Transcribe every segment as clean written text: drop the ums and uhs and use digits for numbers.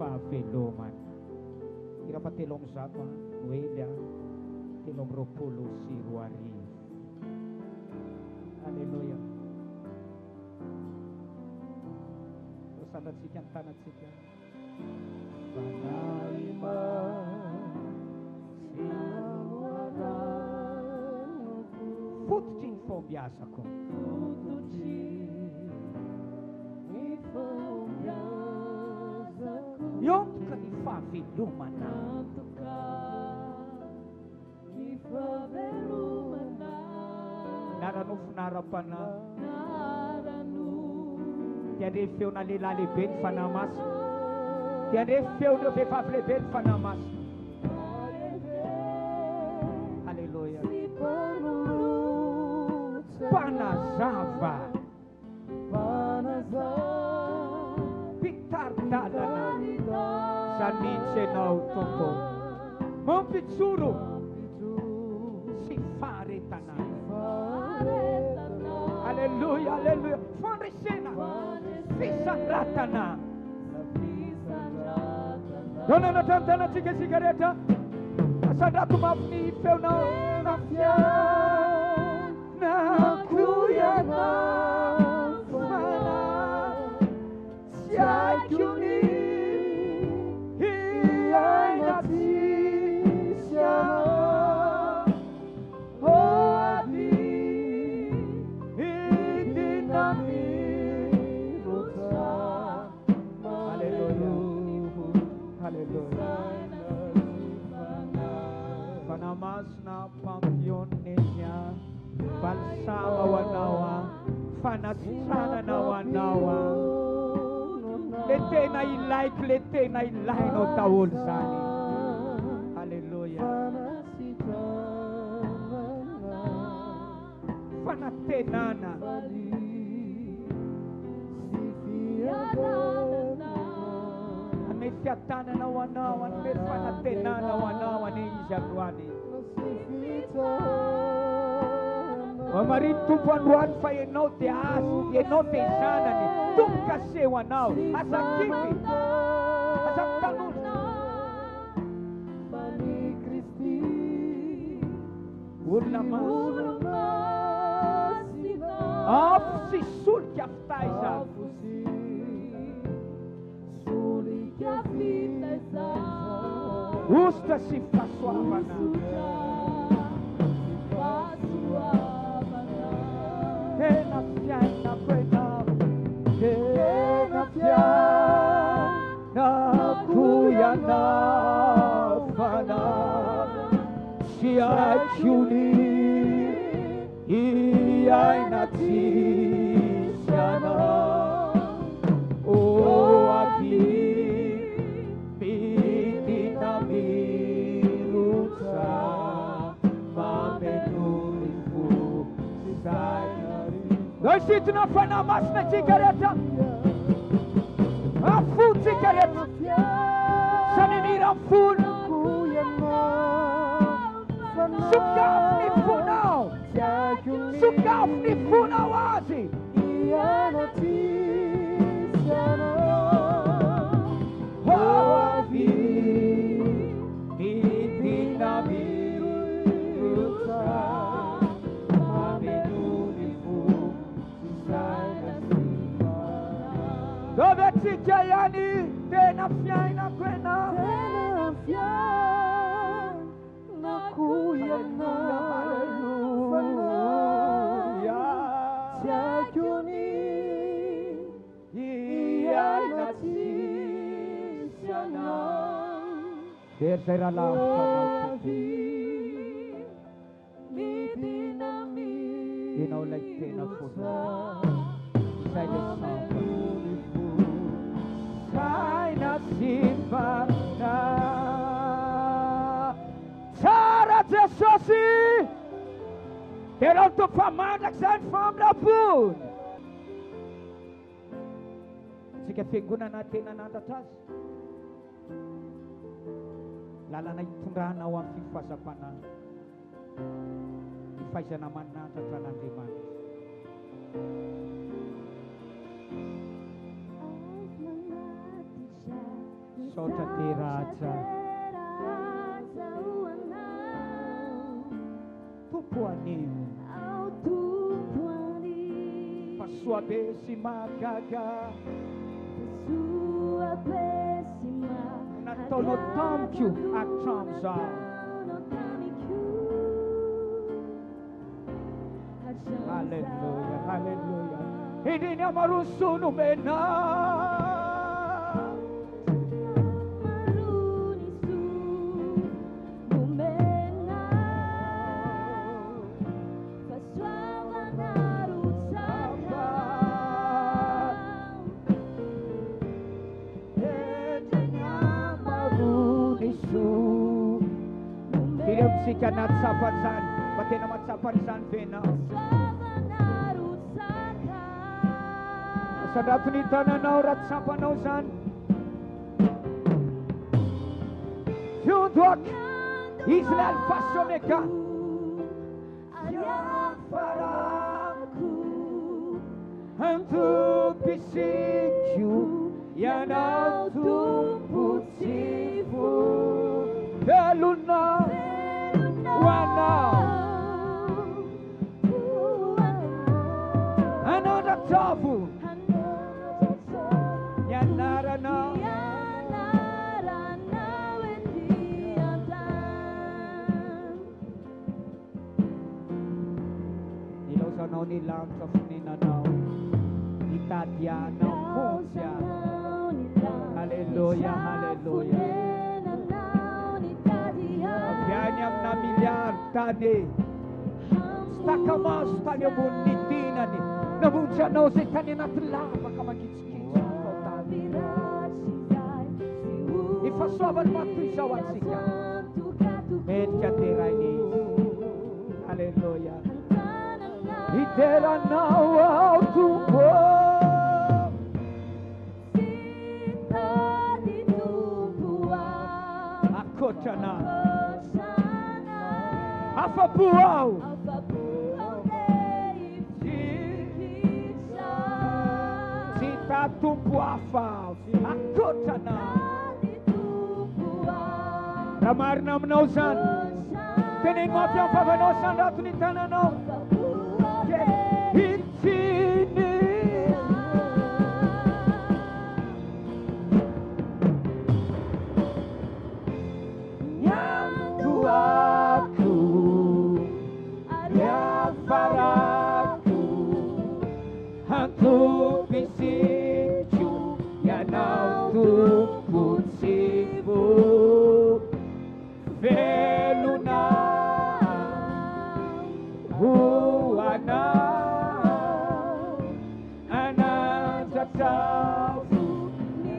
fahaveloman. Irapatilong Zapa, Noelia, tilong ropulo si Ruari. Haleluya. Sadat sikan, tanat sikan. Panaima silang waran. Futjing po biasa ko. Yung kanifafi lumana. Naranuf narapana. Tiada feu na lilali ben fanamas. Tiada feu no befafle ben fanamas. Haleluya. Panazava. Pitar dalana. Sanitse na utoko. Mampitsuro. Si fare tanan. Haleluya, haleluya. Farisena. Fisandratana. Dona na tantana tika sigareta. Asadaku mafni feu na nafia. Na kuya na fana. Siya kyuni. Hiyay na tisya. Oh adi. Hindi namin. Panamas na pampiyon niya, balsama wanawa, fanatsana na wanawa, lete na ilay no tawul sani. Haleluya. Fanatenana. Fiatana na wanawan, merfanatena na wanawan ni Jaguani. Wamarin tupuan fa yenote as, yenote sana ni. Tum kasi wanaw, asa kipi, asa tanun. Bani Kristi, urnamas, af si sul kaftaisa. Usta si fasuavana. Tena fiana kwena. Tena fiana kuyana fana. Siya kyuni iyay natisana. Oh aki. Nós na fanamas na cigareta. A full cigareta. Sanimira full. Sukaf ni funao. Sukaf ni funao azi. Hawavi. Idinami. Dove si chiayani tena fiai na kwena tena fiai na kuya na haleluya siakyuni iyay na tisana tercera la like tena fusa sai de samba na sifana Sara Jesosi Terang tu pamadak san fam lapun Jika figuna natin na natatas Lala na itunrahan awang FIFA sa panang Ifay siya naman natatanan liman Sota tiraza. Tupuani. Pasuabesi magaga. Natono tamkyu akchamza. Hallelujah, hallelujah. Hindi niya marusuno mena. Sikan at sapansan, pati naman sapansan vena. Sa dapunita na naurat sapanausan. Yudwak, Israel fasyoneka. Yafaramku, hantu pisikyu, yanautu putsifu. Beluna. Another tofu. Yanarana. Nilosono nilang kafuninanaw. Itadiana Musia. Hallelujah, hallelujah. Pianyam na milyar tani. Stakamas tani bunitina ni. Nabunja no se tani na tlava kama kitskitsa kotani. Ifasoban matu isawan sika. Medja tiraini. Hallelujah. Itera na autupo. Akotana. Afapuau. Sita tumpuafa. Akotana. Ramar na mnosan. Tenin mo piyang pabanosan datu ni tanano. Itini. Yang tuaku. Faraku, hantu pisinju, yanautu putsifu, veluna, huana, anantatafu,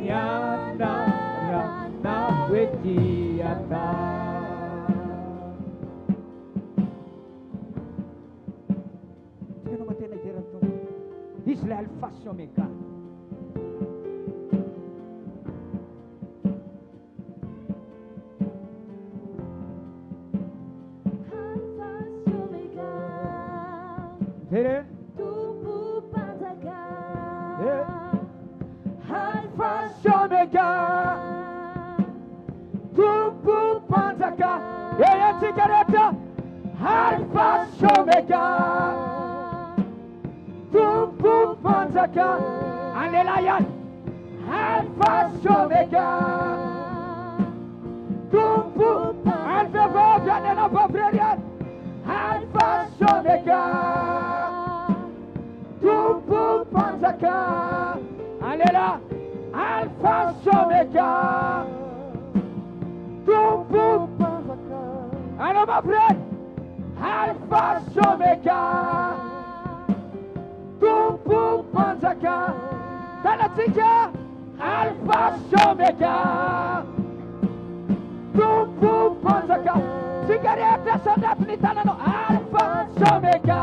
yanara, nawetiata. Israel fasyomeka. Tere. Tumpu panzaka. Fasyomeka. Tumpu panzaka. Yeye sigareta. Fasyomeka. Tumpu panzaka, anelayan, alfa shomega. Tumpu, alfa anela pavrerian, alfa shomega. Tumpu panzaka, anela, alfa shomega. Tumpu panzaka, anela pavred, alfa shomega. Tumpu panzaka, tanatika, alfa shomega. Tumpu panzaka, sigareta sadat ni tanano, alfa shomega.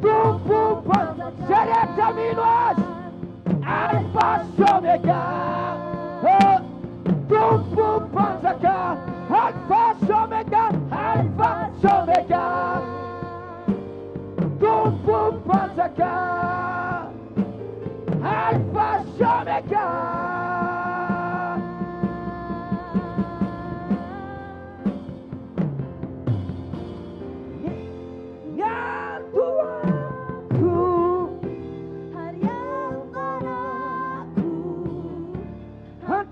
Tumpu panzaka, sereta minuas, alfa shomega. Tumpu panzaka, alfa shomega, alfa shomega. Tumpu panzaka, alfa shomega.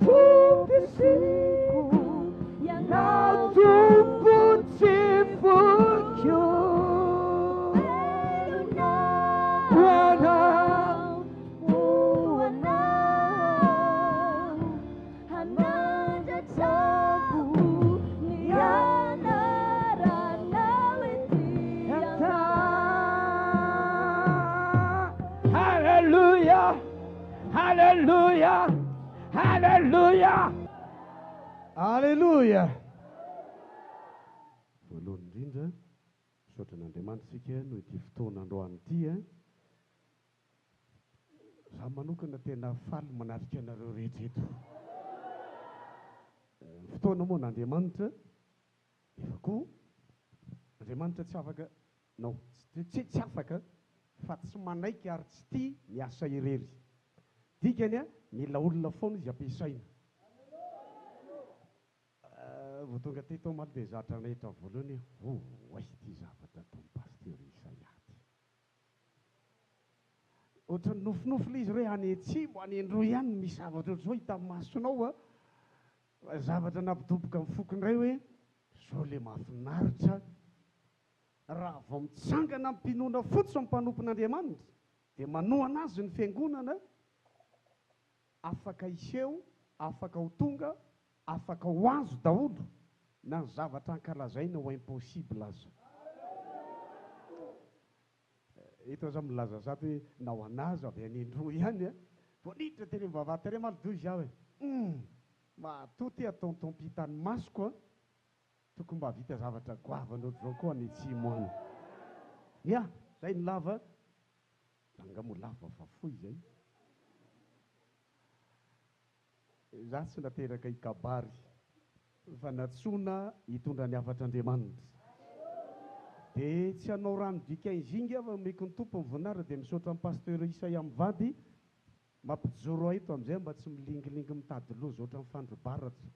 tupisiko nautumbutsifukyo Hallelujah! Hallelujah! Hallelujah! Voalohany indrindra misaotra an'Andriamanitra isika noho ity fotoana androany ity. Zaho manokana tena faly manarika anareo rehetra eto. Fotoana moa n'Andriamanitra efa koa Andriamanitra tsy afaka tsy afaka fa tsy manaiky ary tsy tia miasa irery. Dikany mila olona foana izy ampiasaina. Vao tonga teto maly dia zatra rehetra voalohany ity zavatra ataon'ny pasteur Isaiaty. Ohatran'ny nofinofy ilay izy hoe any atsimo any androa ihany misy zavatra ohatr'izao hita amin'ny masonao zavatra nampidoboka amin'ny fokindray hoe zao le mahafinaritra raha vao mitsangana amin'ny mpinoana fotsy amin'ny mpanompon'Andriamanitra dia manohana azy ny fiangonana afaka iseho, afaka ho tonga, afaka ho azo daholo na ny zavatra ankalazaina ho impossible aza. Eto aza milaza zato hoe na ho anazy avy any androa ihany voaniditra teny mivavahatra teny malodoy izy aho hoe matoty ataontompitan'ny masoko tokony mba vita zavatra goavana ohatr'izao koa any atsimo any. Ya, zay ny lava angamo lava fa foy zay. Za tsy nateraka ikabary fa natsoina hitondra ny afatr'Andriamanitra. Dia tsy hanao rano dika izingy aho meko ny tompo mivonara dia misaotra amin'ny pasteur Isaia mivady mampijoro ahy eto amin'izay mba tsy milingilingy mitady loza ohatran'ny fandrobaratra.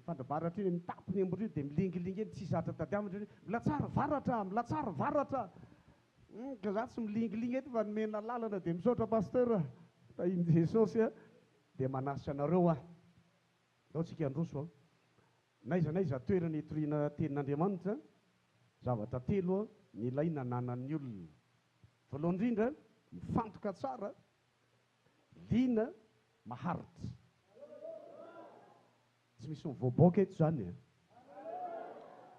Fandrobaratra iny mitapony ambony dia milingilingy eny tsy zatra tadiavitra eny milatsara varatra, milatsara varatra. Ka za tsy milingilingy eto fa nomena lalana dia misaotra pasteur tahiny Jesosy dia manasa anareo ao tsika androso naiza toerana hitoriana tenin'Andriamanitra zavatra telo ny ilaina hananan'ny olona. Voalohany indrindra mifantoka tsara, liana, maharitra. Tsy misy mivoaboaka eto zany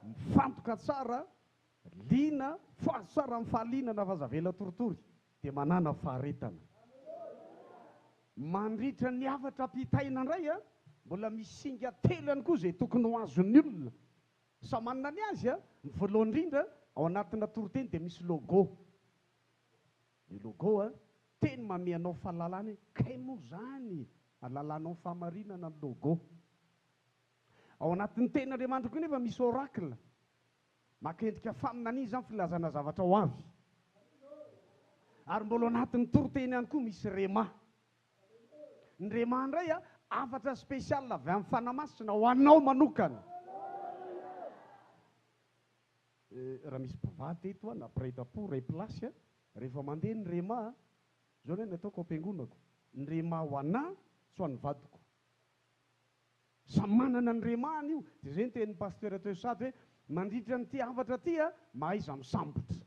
mifantoka tsara, liana, foazo tsara amin'ny fahalinana fa zavela toritory dia manana faharetana. Mandritra ny hafatra ampitaina indray mbola misy singa telo ihany koa izay tokony ho azon'ny olona. Sa manana ny azy ny voalohany indrindra ao anatina toroteny dia misy logo. Ny logo teny mameanao fahalalana kay moa zany alalanao fahamarinana ny logo. Ao anatin'ny tenin'Andriamanitra koa nefa misy oracle makendrika faminana izy izany filazana zavatra ho avy. Ary mbola anatin'ny toroteny ihany koa misy rema. Ny rema indray afatra spesial avy amin'ny fanamasina ho anao manokana. Raha misy mpivady eto na prêtre-pour ray plasy rehefa mandeha ny rema zao ny nataoko ampiangonako ny rema ho anahy tsy ho an'ny vadiko. Samy manana ny remahany io dia zay ny tenin'ny pasteur Teosady hoe mandritra nyty hafatra ty mahaiza misambotra.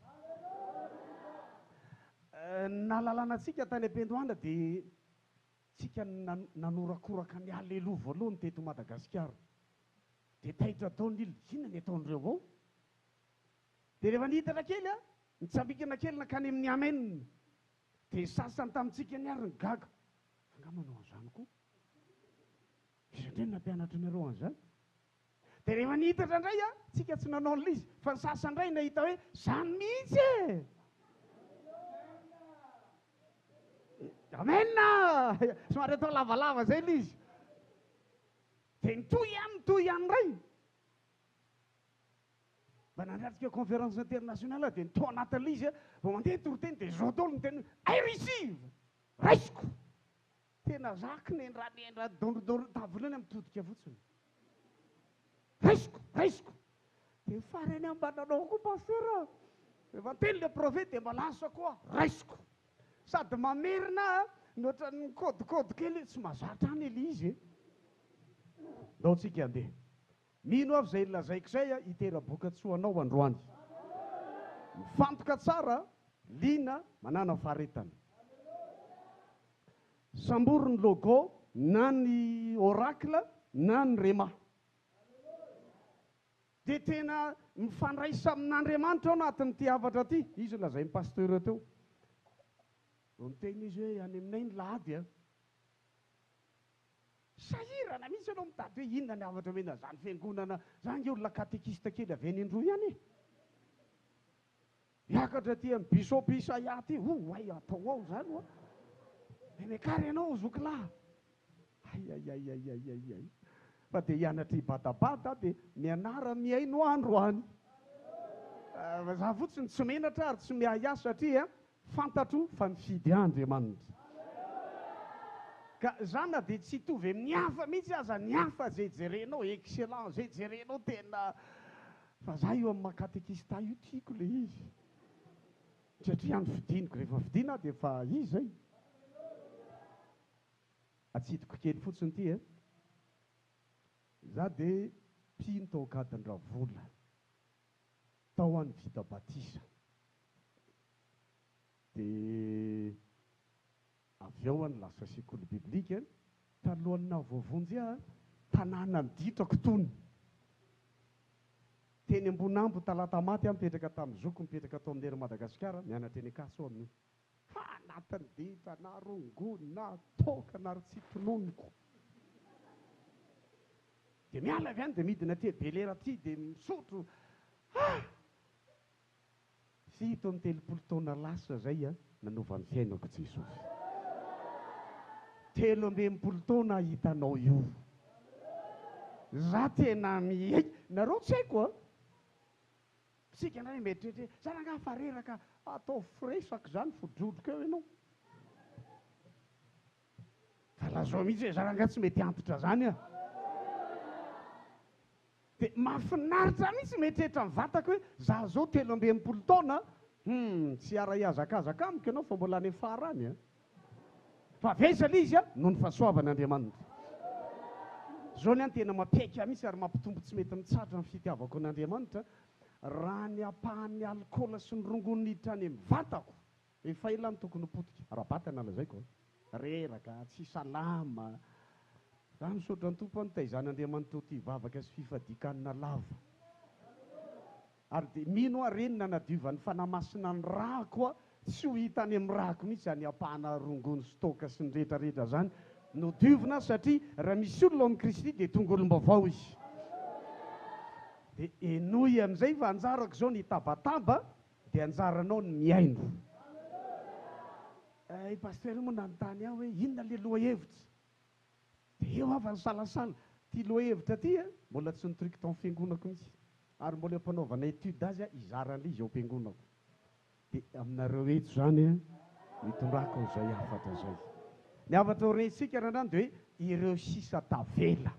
Nalalana antsika tany am-Pendohana dia tsika nanorakoraka ny aleloha voalohany teto Madagasikara. Dia tahitra taon'ny ilo inona ny ataon'ireo ao. Dia rehefa nihitana kely nitsambikana kely nakany amin'ny amen. Dia sasany tamintsika ny ary ny gaga. Anga manao an'izany koa. Isandreny nampianatra nareo an'izany. Dia rehefa nihitatra indray tsika tsy nanao an'ilay izy fa ny sasany indray nahita hoe zany mihitsy amen somary atao lavalava zay ilay izy. Dia nitoy ihany indray. Mba nandratika conférence internationale dia nitoa anatin'ilay izy vao mandeha toroteny dia zao daholo ny teny I receive raisiko. Tena zaka nendra dondrodondro tavolany mitodika fotsiny. Raisiko. Dia farany ambananao koa pasteur. Rehefa teny le profeta dia mba lasa koa raisiko. Sady mamerina noatra ny kodikody kely tsy mahazatra any ele izy dao tsika andeha mino avy zay lazaiko zay a itera-boka tsoanao androany mifantoka tsara lina manana faharetana sambory ny logo na ny oracle na ny rema dia tena mifandraisa amin'Andriamanitra ao anatin'ny ty havatra ty izy lazay ny pasteur teo no miteny izy hoe any aminay ny lady a sahirana mihitsy anao mitady hoe inona ny havatra mena zany fiangonana zany olona katekista kely avy any Androy any miakatra ty amin'ny bisopy Isaia ty ay atao ao zany oa mekary ianao zokilahy ay fa dia hianatra ibadabada dia mianara miaino andro any za fotsiny tsy menatra ary tsy miahiasy satria fantatro fa mifidy Andriamanitra ka zana dia tsy hitovy amin'ny hafa mihitsy aza ny hafa zay jerenao excellent zay jerenao tena fa za io amin'ny makatekista io tiako le izy satria any fidiniko rehefa fidina dia fa izy zay atsidiko kely fotsiny ty za dia mpino tao Gadin-Dravola tao any vita batisa dia avy eo any lasa sekoly biblika talohan'ny nahavoavonjy tanàna ny ditrako tony teny Ambonambo talata maty mipetraka tamin'ny zoko mipetraka tao amin'ny ery Madagasikara mianatra eny Akaso amin'ny anatin'ny dita na rongony na toka na rytsitononiko dia miala avy any dia midina ty belera ty dia misotro fito amin'ny telopolo taona lasa zay nanova ny fiainako Jesosy 13 taona hitanao io za tena mihey nareo tsy haiko sika na metretre zaranga fareraka atao fresaka zany fodrodroka eo ianao fa lazao mihitsy hoe zaranga tsy mety antitra zany dia mahafinaritra mihitsy metretra mivatako hoe za zao 13 taona tsy ara-iazakazaka amiko ianao fa mbola any farany fa vesala izy noho ny fahasoavan'Andriamanitra zao ny any tena mapiaika mihitsy ary mampitombo tsy mety mitsatra ny fitiavako an'Andriamanitra raha ny apahan'ny alikola sy ny rongony niditra any amin'ny vatako efa ela ny tokony potika ara-batana lazaiko reraka tsy salama raha misaotra ny tompo any taizan'Andriamanitra ty vavaka sy fifadikanina lava ary dia mino renina nadiovan'ny fanamasina ny rako tsy ho hita any amin'ny rako mihitsy any apahana rongony sy toka sy ny rehetrarehetra zany no diovina satria raha misy olona ao amin'ny Kristy dia tongolom-baovao izy dia enoy amin'izay fa anjarako zao ny tabataba dia anjaranao ny miaino pasteur moa nanontany aho hoe inona le loha-hevitra dia eo avy ny salasala ty loha-hevitra ty mbola tsy nitoriko tao amin'ny fiangonako mihitsy ary mbola empanaovana étude azy izaran'le izy ao am-piangonako dia aminareo eto zany mitondrako izay hafatra zay ny havatra orentsika randrany dia hoe ireo sisa tavela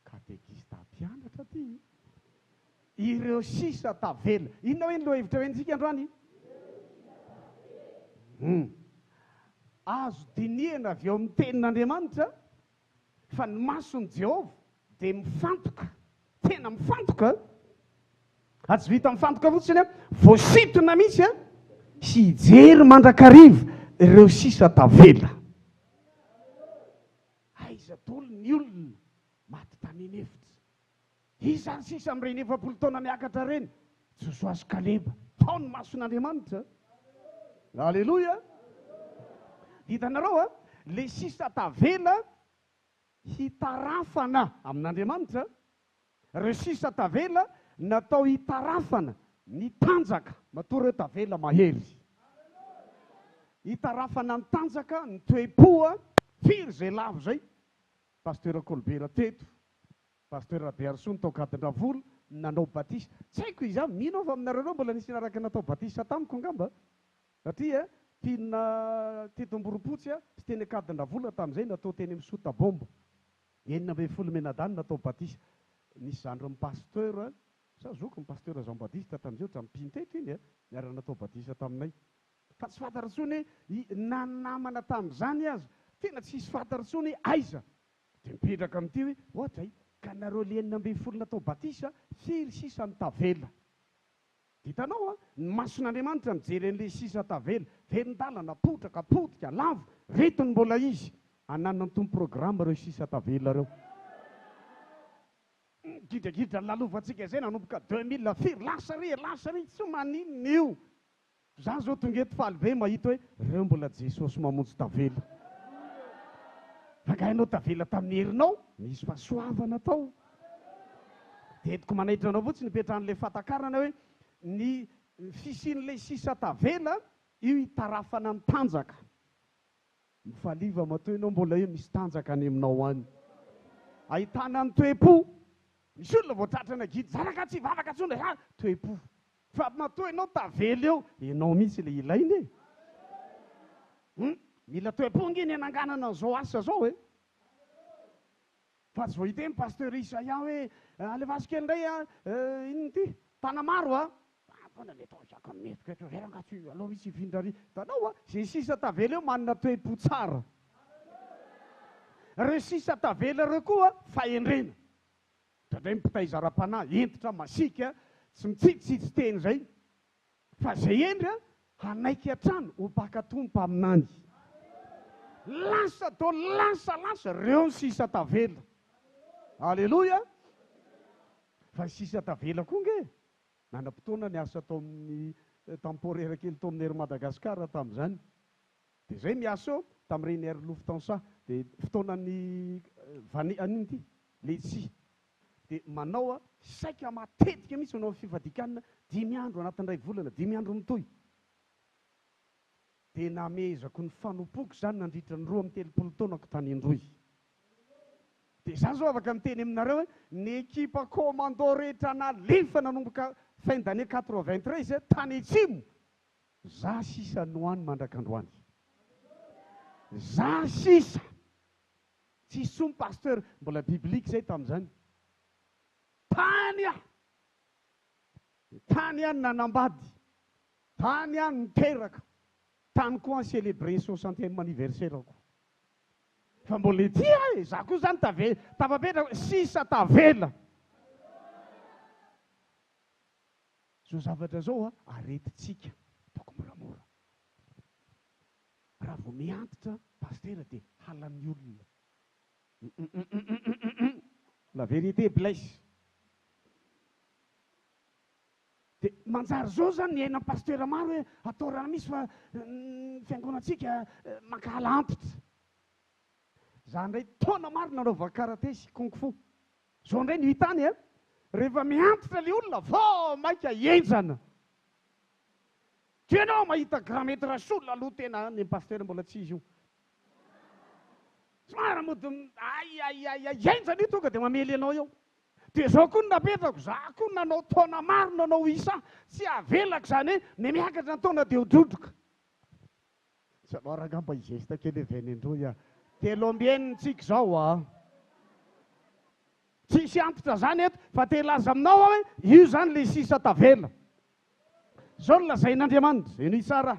katekista mpianatra ty ireo sisa tavela inona hoe ny loha-hevitra hoentsika androany azo dinihana avy eo amin'ny tenin'Andriamanitra fa ny mason'i Jehova dia mifantoka tena mifantoka tsy vita mifantoka fotsiny voasitona mihitsy sy hijery mandrakariva ireo sisa tavela aiza dolo ny olona maty tany enefitra izany sisa amin'ireny 90 taona niakatra reny Josoa sy Kaleba tao ny mason'Andriamanitra aleloia hitanareo le sisa tavela hitarafana amin'Andriamanitra ireo sisa tavela natao hitarafana ny tanjaka matoa ireo tavela mahery hitarafana ny tanjaka ny toe-po firy zay lavo zay pasteur Kolbera teto pasteur Bearson tao Gadin-Dravola nanao batisa tsy haiko izy mino fa aminareo mbola nisy naraka natao batisa tamiko angamba satria mpinona teto Amboropotsy sy teny Gadin-Dravola tamin'izay natao teny amin'ny Sotabomba 19 menadany natao batisa nisy zandro amin'ny pasteur sa zoko ny pasteur Jean Baptiste tamin'izay ohatrany mpino teto iny niara natao batisa taminay fa tsy fantatritsony hoe nanamana tamin'izany azy tena tsisy fantatritsony aiza dia mipetraka amin'ity hoe ohatra ka nareo lenina ambe folona tao batisa firy sisa ny tavela ditanao ny mason'Andriamanitra mijery an'ilay sisa tavela velon-dalana potraka potika lavo retony mbola izy ananana ny tompo programa reo sisa tavela reo gidragidra lalovantsika izay nanomboka 2000 firy lasa ry tsy maninona io za zao tonga eto faly be mahita hoe reo mbola Jesosy mamonjy tavela fangainao tavela tamin'ny herinao misy fahasoavana tao dia etiko manaitra anao fotsiny nipetrahan'ilay fatakarana hoe ny fisian'ilay sisa tavela io hitarafana ny tanjaka mifaliva matoa ianao mbola io misy tanjaka any aminao any ahitana ny toe-po misy olona voatratrana gidy zanaka tsy vavaka tsona toe-po fa matoa ianao tavela eo ianao mihitsy le ilainy mila toe-po nginy ananganana an'izao asa zao fa tsy voahita ny pasteur Isaia hoe alevasykely indray inony ty tanamaro fona le tao zaka metiko eto verangatsy aloha misy ivindrary tanao zay sisa tavela eo manana toe-po tsara reo sisa tavela reo koa fahendrena dadray mipitaiza ra-panahy entitra masika tsy mitsitsitsy teny zay fa zay endry hanaiky hatrano ho mpakatompo aminany lasa to lasa reo ny sisa tavela alleloia fa sisa tavela koa nge nanam-potoana ny asa tao amin'ny temporaire kely tao amin'ny ery Madagasikara tamin'izany dia zay miasa eo tamin'ireny ery Lufthansa dia fotoanany aniny ity letsi dia manao saika matetika mihitsy manao fivadikanina 5 andro anatin'ny 2 volana 5 andro mitoy dia namezako ny fanompoako zany nandritra ny 2 taonako tany Indroy dia za zao afaka miteny aminareo hoe ny ekipa commando rehetra nalefa nanomboka fin d'année 93 tany Atsimo za sisa noany mandrakandroany za sisa tsy somy pasteur mbola biblika zay tamin'izany tany any nanambady tany any niteraka tany koa ny célébrer 60e anniversaire ako fa mbola ety za koa zany tafapetraka sisa tavela zao zavatra zao aretitsika ataoko moramora raha vao miantitra pasteur dia halan'ny olona la vérité blesse dia manjary zao zany ny aina pasteur maro hoe atao raha misy fa fiangonantsika mankahala antitra za ndray taona maro nanaova karate sy kung fu zao ndray ny hitany rehefa miantitra le olona vao maika enjana tianao mahita grand maître solona aloha tena ny pasteur mbola tsy izy io somara mody enjana io tonga dia mamely anao eo dia zao koa ny napetrako za koa nanao taona maro nanao isa tsy avelako zany hoe ny miakatra ny taona dia hodrodroka tsy aloarangamba izesta kely veny indroy telo ambieniny tsika zao tsisy antitra zany eto fa telaza aminao hoe io zany le sisa tavela zao no lazain'Andriamanitra eno tsara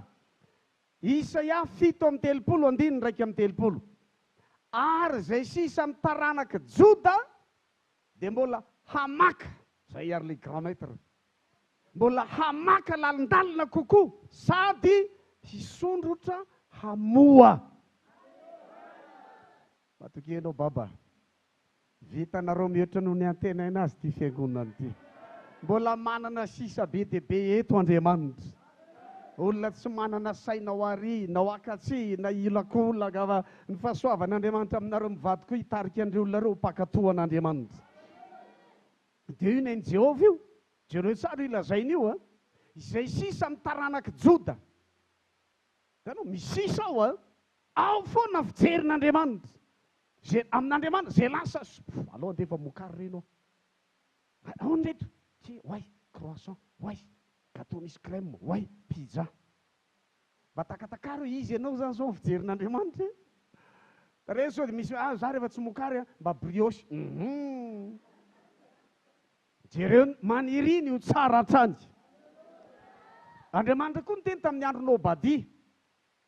Isaia 7:30 ndraiky amin'ny 30 ary zay sisa mitaranaka Joda dia mbola hamaka zay ary le grand maître mbola hamaka lalindalina kokoa sady hisondrotra hamoa matokenao baba vitanareo mihoatra noho ny antena anazy ty fiangonana ty mbola manana sisa be dia be eto Andriamanitra olona tsy manana saina ho ary na ho akatsy na ilakolaka fa ny fahasoavan'Andriamanitra aminareo mivady koa hitarika andreo olona reo mpakatohan'Andriamanitra dia io ny Jehovah io jereo tsara ilazainy io izay sisa mitaranaka Joda tanao misy sisa ao foana fijerin'Andriamanitra zay amin'Andriamanitra zay lasa aloha andefa mokary reno ao nreto ty oay croissant oay gâteau misy crème oay pizza mba takatakary izy ianao zany zao fijerin'Andriamanitra reo sao misy za rehefa tsy mokary mba brioche jereo maniriny io tsara hatrany Andriamanitra koa ny teny tamin'ny andro Nobady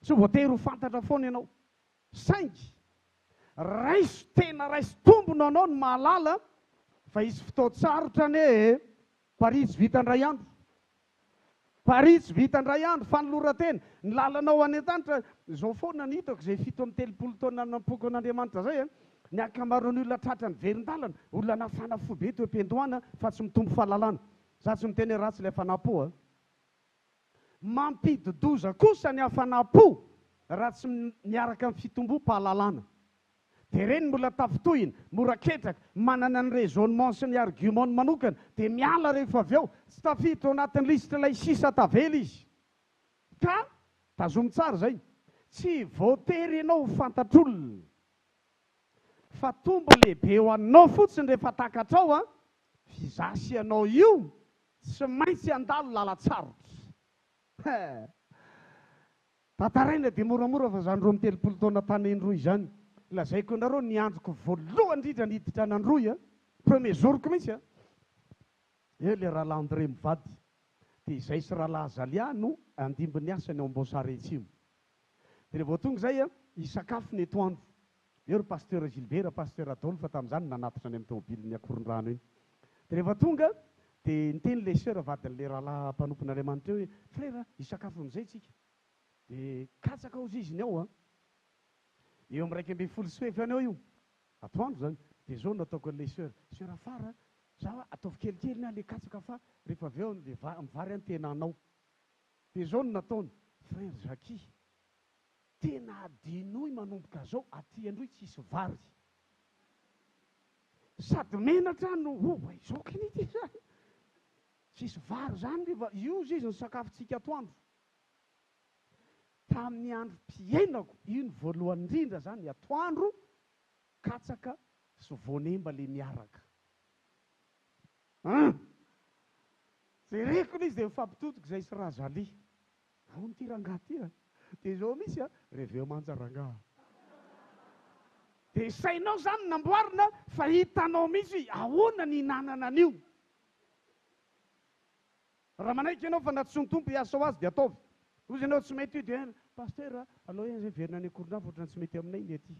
tsy voatery ho fantatra foana ianao. Saingy raiso tena raiso tombona anao no mahalala fa izy fotoan-tsarotra ne paritsy vitandray andro. Paritsy vitandray andro fanoloran-tena ny lalanao any an-tanytra zao foana ny hitako zay 7-telopolo taona nampoko an'Andriamanitra zay ny ankamaroan'ny olona tratra ny verin-dalana olona nafana fo be teo am-piandohana fa tsy mitombo fahalalana. Za tsy miteny hoe ratsy ilay fanapo mampidodoza kosa ny hafanam-po raha tsy miaraka amin'ny fitombom-pahalalana. Dia ireny mbola tafitohina, mora ketraka, manana ny raisonnement sy ny argument manokana, dia miala rehefa avy eo, tsy tafiditra ao anatin'ny lisitra ilay sisa tavela izy. Ka tazomy tsara zay, tsy voatery ianao ho fantatr'olona, fa tombo lehibe eo aminao fotsiny rehefa takatra ao fizasy ianao io tsy maintsy handalo lalatsarotra. Tantaraina dia moramora fa zany 12 taona tany Indroy izany. Lazaiko anareo ny androko voalohany indrindra niditra an'Androy premier jourko mihitsy eo le rahalahy André mivady, dia izay sy rahalahy Zalia no andimbony asany ao Amboasary Atsimo. Dia rehefa tonga izay hisakafo ny atoandro. Eo ry pasteur Gilbert, pasteur Adolphe tamin'izany nanatitra any amin'ny tomobiliny Akoron-drano iny. Dia rehefa tonga dia niteny le sœur vadin'le rahalahy mpanompon'Andriamanitra eo hoe frère hisakafo amin'izay tsika. Dia katsaka ao ziziny ao eo amin'ny 120 any ao io atoandro zany. Dia zao nataoko an'ilay sœur afara zaho ataovy kelikely na le katsaka fa rehefa avy eo le mivary any tena anao. Dia zao no nataony frère Jackie, tena adinoy manomboka zao aty Androy tsisy vary sady menatra no izao kinity zany tsisy vary zany io izy ny sakafontsika atoandro. Tamin'ny andro mpiainako iny voalohany indrindra zany atoandro katsaka sy voanemba le miaraka. Jereko izy dia mifampitotoko izay sy raha Zalia. Ahoana ty rangahy ty dia zao misy reveo manja rangahy. Dia sainao zany namboarina fa hitanao misy ahoana ny hinanana an'io. Raha manaiky ianao fa natsontompo hiasa ho azy dia ataovy. Ozy ianao tsy mety io dia pasteur alao eny izay verina any Akoron-drano ohatrany tsy mety aminay ny aty.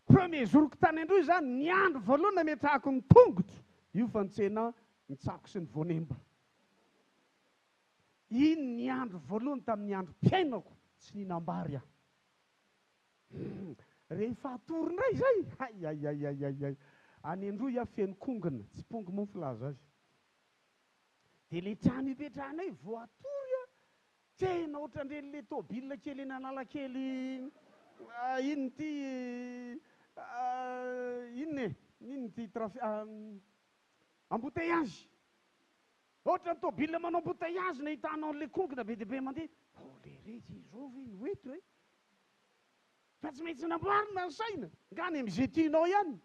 Premier jourko tany Androy zany ny andro voalohany nametrahako ny tongotro io fa nitsena ny tsako sy ny voanemba. Iny ny andro voalohany tamin'ny andro mpiainako tsy nihinam-bary aho. Rehefa atoronay zay ay any Androy feno kongona tsy pongy mofolaza azy. Dia le trano ipetrahanay voatory tena ohatran'ireny le tôbilina kely eny Analakely iny ty iny ty embouteillage. Ohatran'ny tôbilina manao embouteillage na hitanao le kongona be dia be mandeha. Le rezy izao ve ny oeto fa tsy maintsy namboarina ny saina ngany mizetinao ihany.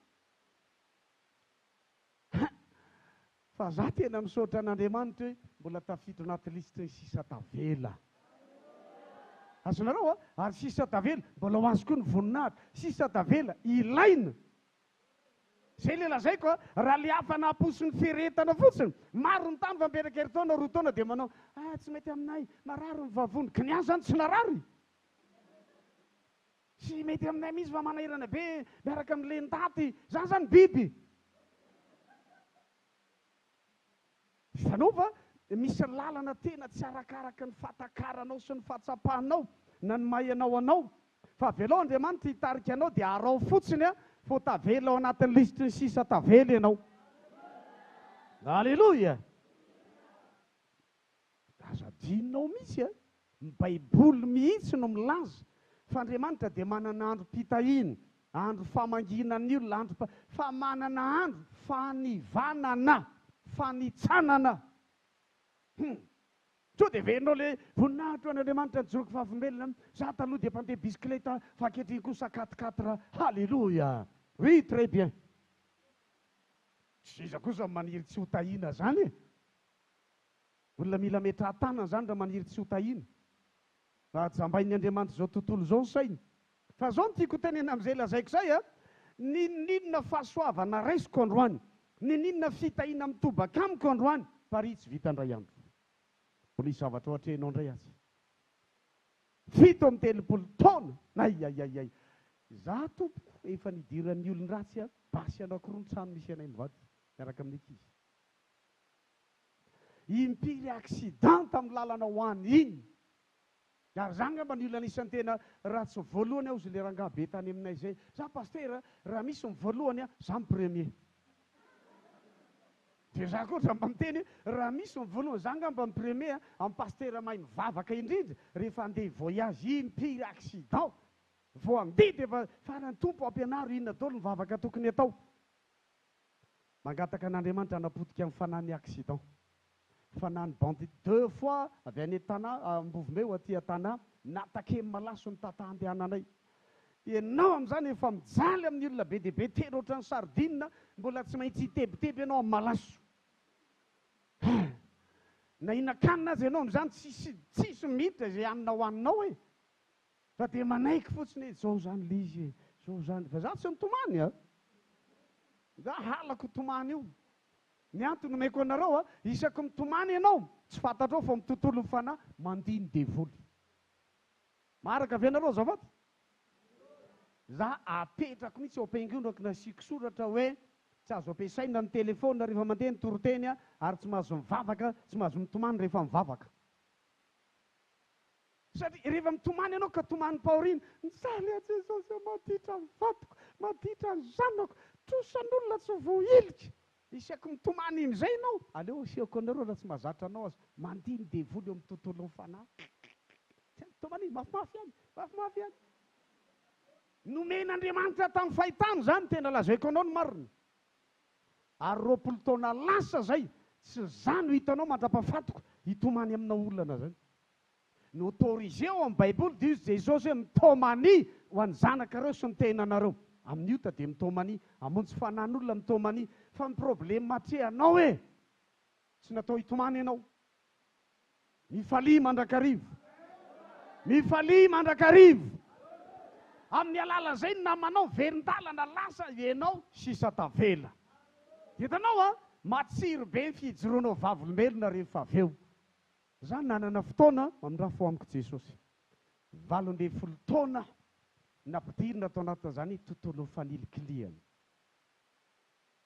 Fa za tena misaotra an'Andriamanitra hoe mbola tafiditra anaty lisitra ny sisa tavela. Azonareo ary sisa tavela mbola ho azy koa ny voninahitra. Sisa tavela ilaina. Zay le lazaiko raha le hafa naposiny feretana fotsiny maro ny tany famperaka ery taona roa taona dia manao tsy mety aminay marary ny vavony. Ka ny azy zany tsy narary. Tsy mety aminay misy fa manahirana be miaraka amin'le ndaty zany zany biby. Hitanao fa misy lalana tena tsy arakaraka ny fatakaranao sy ny fahatsapahanao na ny mahay anao. Fa velao Andriamanitra hitarika anao dia arao fotsiny fa tavela ao anatin'ny lisitry ny sisa tavela ianao. Alleloia. Azadinao mihitsy ny Baiboly mihitsy no milaza fa Andriamanitra dia manana andro mpitahiny, andro famanginan'ny olona, andro fa manana andro fanivanana, fanitsanana. So dia verinao le voninahitra an'Andriamanitra nijoroky fahafombelona. Za taloha dia mpandeha bisikileta fa ankehitriny kosa 4x4. Halleluja. Oui, très bien. Tsy iza kosa maniry tsy ho tahina zany olona mila metrahan-tanana zany raha maniry tsy ho tahina. Raha jambain'ny Andriamanitra zao tontolo zao sainy. Fa zao no tiako tenena amin'izay lazaiko zay ninona fahasoavana raisiko androany, ninona fitahina mitobaka amiko androany, paritsy vitandray andro. Mbola zavatra ohatrenao indray azy. 7 amby 30 taona. Ayayayay. Za tompo efa nidiran'ny olon-ratsy a basy anankiroa ny trano misy anay mivady miaraka amin'ny ankizy. Impiry accident tamin'ny lalana ho any iny. Ary zany ngamba ny olona anisan'ny tena ratsy voalohany aho zy le rangahy be tany aminay zay. Za pasteur raha misy ny voalohany a za premier. Dia za koa mba miteny raha misy ny voalohany za ngamba ny premier amin'ny pasteur mahay mivavaka indrindra rehefa andeha voyage impiry accident. Vao andeha dia efa farany tompo ampianaro inona daholo ny vavaka tokony atao. Mangataka an'Andriamanitra hanapotika amin'ny fanahy accident. Fanahy bandit 2 fois avy any Tana Ambovomeo aty Tana natake malaso ny tata andehananay. Ianao amin'izany efa mijaly amin'ny olona be dia be tena ohatran'ny sardine mbola tsy maintsy hitebiteby ianao amin'ny malaso. Na hinan-kanina azy ianao amin'izany tsisy miditra izay hanina hohaninao e. Fa dia manaiky fotsiny hoe zao zany le izy zao zany. Fa za tsy nitomany a. Za halako tomany io. Ny antony omeko anareo a, isaky mitomany ianao tsy fantatrao fa mitontolo ny fanahy mandiny devoly. Maraka avy anareo zafady. Za apetrako mihitsy ao am-piangonako nasiako soratra hoe tsy azo ampiasaina ny telefona rehefa mandeha ny toroteny a, ary tsy mahazo mivavaka, tsy mahazo mitomany rehefa mivavaka. Satria rehefa mitomany ianao ka tomany paorina, misaly a Jesosy maditra ny vatiko, maditra ny zanako, trosan'olona tsy voailika. Isaky mitomany amin'izay ianao, aleo asiako anareo raha tsy mahazatra anao azy, mandiny devoly eo amin'ny tontolon'ny fanahy. Tomany mafimafy any, mafimafy any. Nomen'Andriamanitra tamin'ny fahitany zany tena lazaiko anao ny marina. Ary 20 taona lasa zay, tsy zany hitanao mandrapafatoko hitomany amina olana zany. Noautoriseo amin'ny Baiboly dia Jesosy hoe mitomany ho an'ny zanakareo sy ny tenanareo. Amin'ny ota dia mitomany, hamonjy fanan'olona mitomany, fa ny problème matrehanao e, tsy natao hitomany ianao. Mifalia mandrakarivo. Mifalia mandrakarivo. Amin'ny alala zay ny namanao verin-dalana lasa ianao sisa tavela. Hitanao a, matsiro be ny fijoroanao vavolombelona rehefa avy eo. Za nanana fotoana amin'raha fo amiko Jesosy. 20 taona nampidirina tao anatin'izany tontolo fanilikiliana.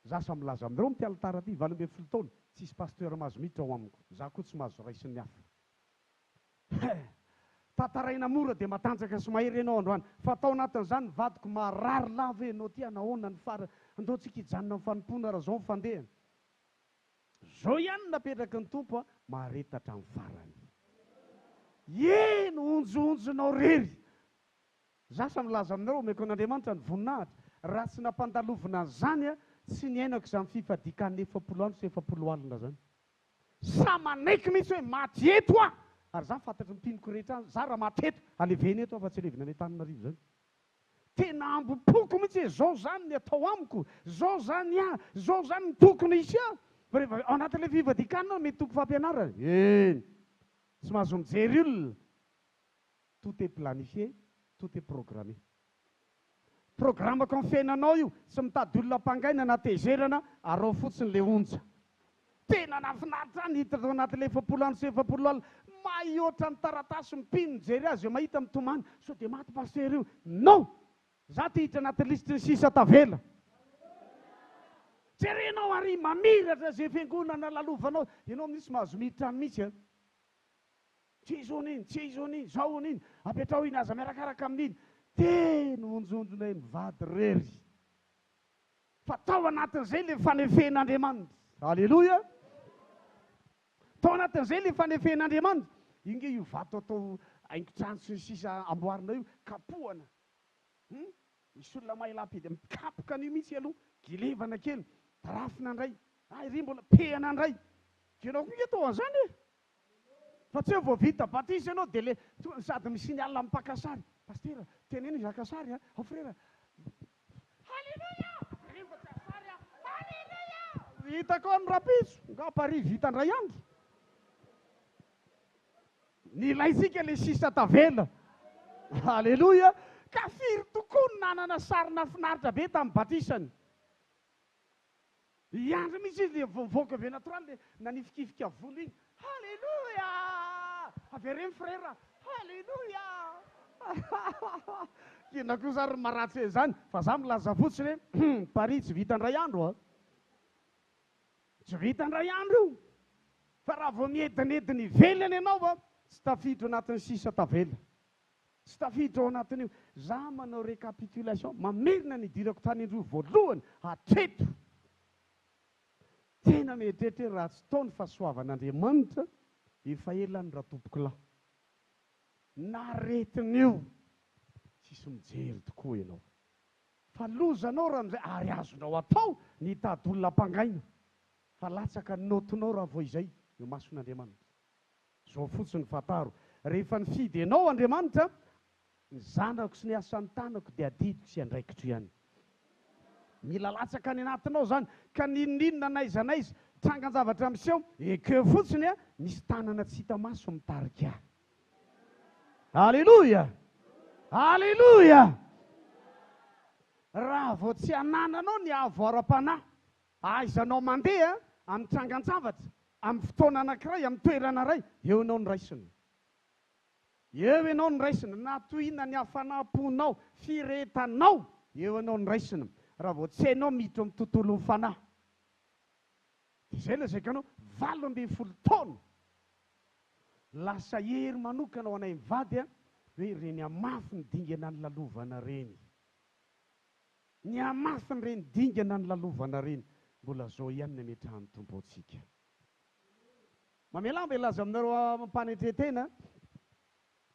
Za samy milaza amin'ireo mity alitara aty 20 taona, tsisy pasteur mahazo miditra ao amiko. Za koa tsy mahazo raisy ny hafa. Tantaraina mora dia matanjaka sy mahery ianao androany. Fa tao anatin'izany vadiko marary lava ianao ty nahoana ny fara. Andao tsika hijanona amin'ny fanompona raha zao fandeha. Zao ihany napetraka ny tompo a, maharetatra amin'ny farany. Eno onjonjonao rery. Za samy milaza aminareo omeko an'Andriamanitra ny voninahitra. Raha tsy nampandalovina an'izany a, tsy niainako izany fifadikan'ny 70 andro sy 70 alina zany. Sa manaiky mihitsy hoe maty eto a. Ary za fantatry mipiniko rehetra za raha maty eto, alevena eto fa tsy alevina any Antananarivo zany. Tena ambopoko mihitsy hoe zao zany ny atao amiko, zao zany zao zany ny tokony isy a. Fa rehefa ao anatin'ilay fivadikanao mety toko fampianarana. Tsy mahazo mijery olona. Tout est planifié, tout est programmé. Programmako amin'ny fiainanao io, tsy mitady olona mpangaina na tezerana, arao fotsiny le onja. Tena nafinaritra any hita tao anatin'ilay 70 andro sy 70 alina, mahioatra ny taratasy mipino mijery azy eo mahita mitomany, so dia maty pasteur io. Non! Za ty hitra anaty lisitry ny sisa tavela. Jerenao ary mamiratra zay fiangonana lalovanao, ianao misy mahazo miditra any mihitsy a. Tsy izony iny, zao iny, apetrao iny aza miarakaraka amin'iny. Tena onjonjonay mivady rery. Fa tao anatin'izay le fanefen'Andriamanitra. Alleloia. Tao anatin'izay le fanefen'Andriamanitra. Inge io vato atao haingo-trano sy ny sisa amboarina io, kapohana. Misy olona mailapedy mikapoka an'io mihitsy aloha, gilevana kely, tarafina indray. Iry mbola pehana indray. Ianao koa atao an'izany e. Fa tsy hoe vao vita batisa ianao dia le sady misy ny alina mipakasary. Pasteur, teneno zakasary a, ao frera. Halleluja! Rehefa tsy asary a, halleluja! Hitako amin'ny rapiso, nga pari vita indray andro. Nilaitsika le sisa tavela. Halleluja! Ka firy tokoa ny nanana sarina finaritra be tamin'ny batisany. Iandro mihitsy izy le vovoaka be natoraly le nanifikifika volo iny. Halleluja! Avereny frera. Halleluja! kina kosa ry maratsy hoe zany fa za milaza fotsiny hoe Paris tsy vitandray andro a tsy vitandray andro io fa raha vao miedinediny velany ianao a tsy tafiditra anatin'ny sisa tavela tsy tafiditra ao anatin'io za manao récapitulation mamerina ny idirako tany androa voalohany hatreto tena mieritreritra raha tsy tao ny fahasoavan'Andriamanitra efa elany raha tompokolahy naretin'io tsisy mijery tokoa ianao fa lozanao raha amizay ary azonao atao nitady olona mpangaina fa latsaka ny notinao raha vao izay io mason'Andriamanitra zao fotsiny fataro rehefa nifidy ianao Andriamanitra ny zanako sy ny asan'ny tanako dia adidiko sy andraikitro ihany mila latsaka ny anatinao zany ka ninona naiza naiza trangan-javatra miseho ekeo fotsiny a misy tanana tsy hita maso mitarika Alleluia Alleluia raha vao tsy anananao ny avoara-panahy aizanao mandeha amin'ny trangan-javatra amin'ny fotoana anankiray amin'ny toerana iray eo ianao ny raisina eo ianao ny raisina na tohina ny hafanam-ponao firetanao eo ianao ny raisina raha vao tsy hainao miditra amin'ny tontolo ny fanahy dia izay lazaiko anao 18 taona lasa hery manokana ho anay mivady a hoe reny amafy ny dingana ny lalovana reny ny amafy ny reny dingana ny lalovana reny mbola zao ihany ny ametrahan'ny tompo antsika mamelamba ilaza aminareo mampanetretena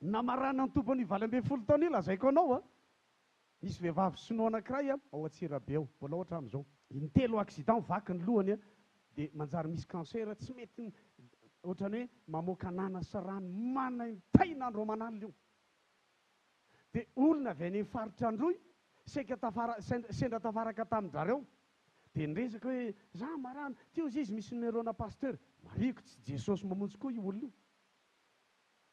namarana ny tompo ny 18 taona io lazaiko anao a misy vehivavy sinoa anankiray a ao Antsirabe ao mbola ohatra amin'izao intelo accident vaky ny lohany a dia manjary misy cancer tsy mety ohatrany hoe mamoaka nana sy rano manaintaina andro manalina io dia olona avy any faritra androy sendra tafaraka tamin-jareo dia niresaka hoe za marano teo izy misy numerona pasteur mariko tsy Jesosy mamonjy koa io olona io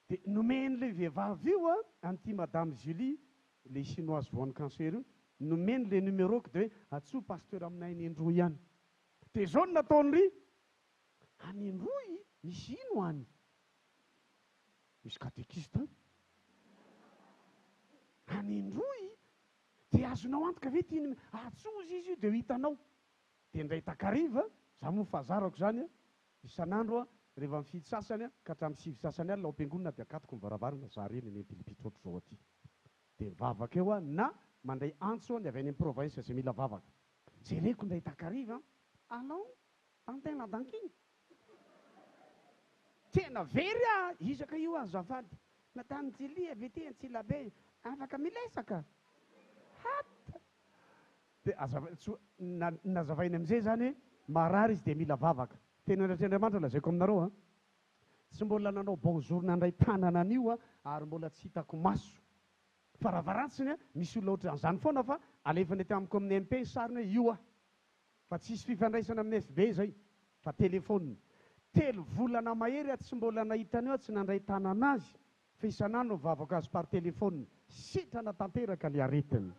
dia nomen'ilay vehivavy io a an'ity madame Julie le chinoise voan'ny cancer io nomeny le numeroko dia hoe atsoa pasteur aminay any Indroy ihany dia zao no nataony ry any Indroy misy ino any misy katekista any Indroy dia azonao antoka ve ty atsozy izy io dia ho hitanao dia indray takariva za moa fahazarako zany a isan'andro a rehefa mifidy sasany a ka hatramin'ny 6 sasany alina ao am-piangonana dia akatoko mivaravarana za reny any am-pilipitra ohatro zao aty dia mivavaka eo a na mandray antso ny avy any amin'ny province izay mila vavaka jereko indray takariva allô antena dankiny tena very a izaka io azafady natany Jili avy ety Antsilabe afaka milesaka hata dia nazavainy amin'izay zany hoe marary izy dia mila vavaka tena Andriamanitra lazaiko aminareo a tsy mbola nanao bonjour nandray tanana an'io a ary mbola tsy hitako maso fa raha varatsiny a misy olona ohatran'izany foana fa alefany aty amiko amin'ny MP sariny hoe io a fa tsisy fifandraisana amin'ny FB zay fa telefôniny 3 volana mahery a tsy mbola nahitany eo tsy nandray tanana azy fa isan'andro mivavaka azy par telefôniny sitrana tanteraka le aretiny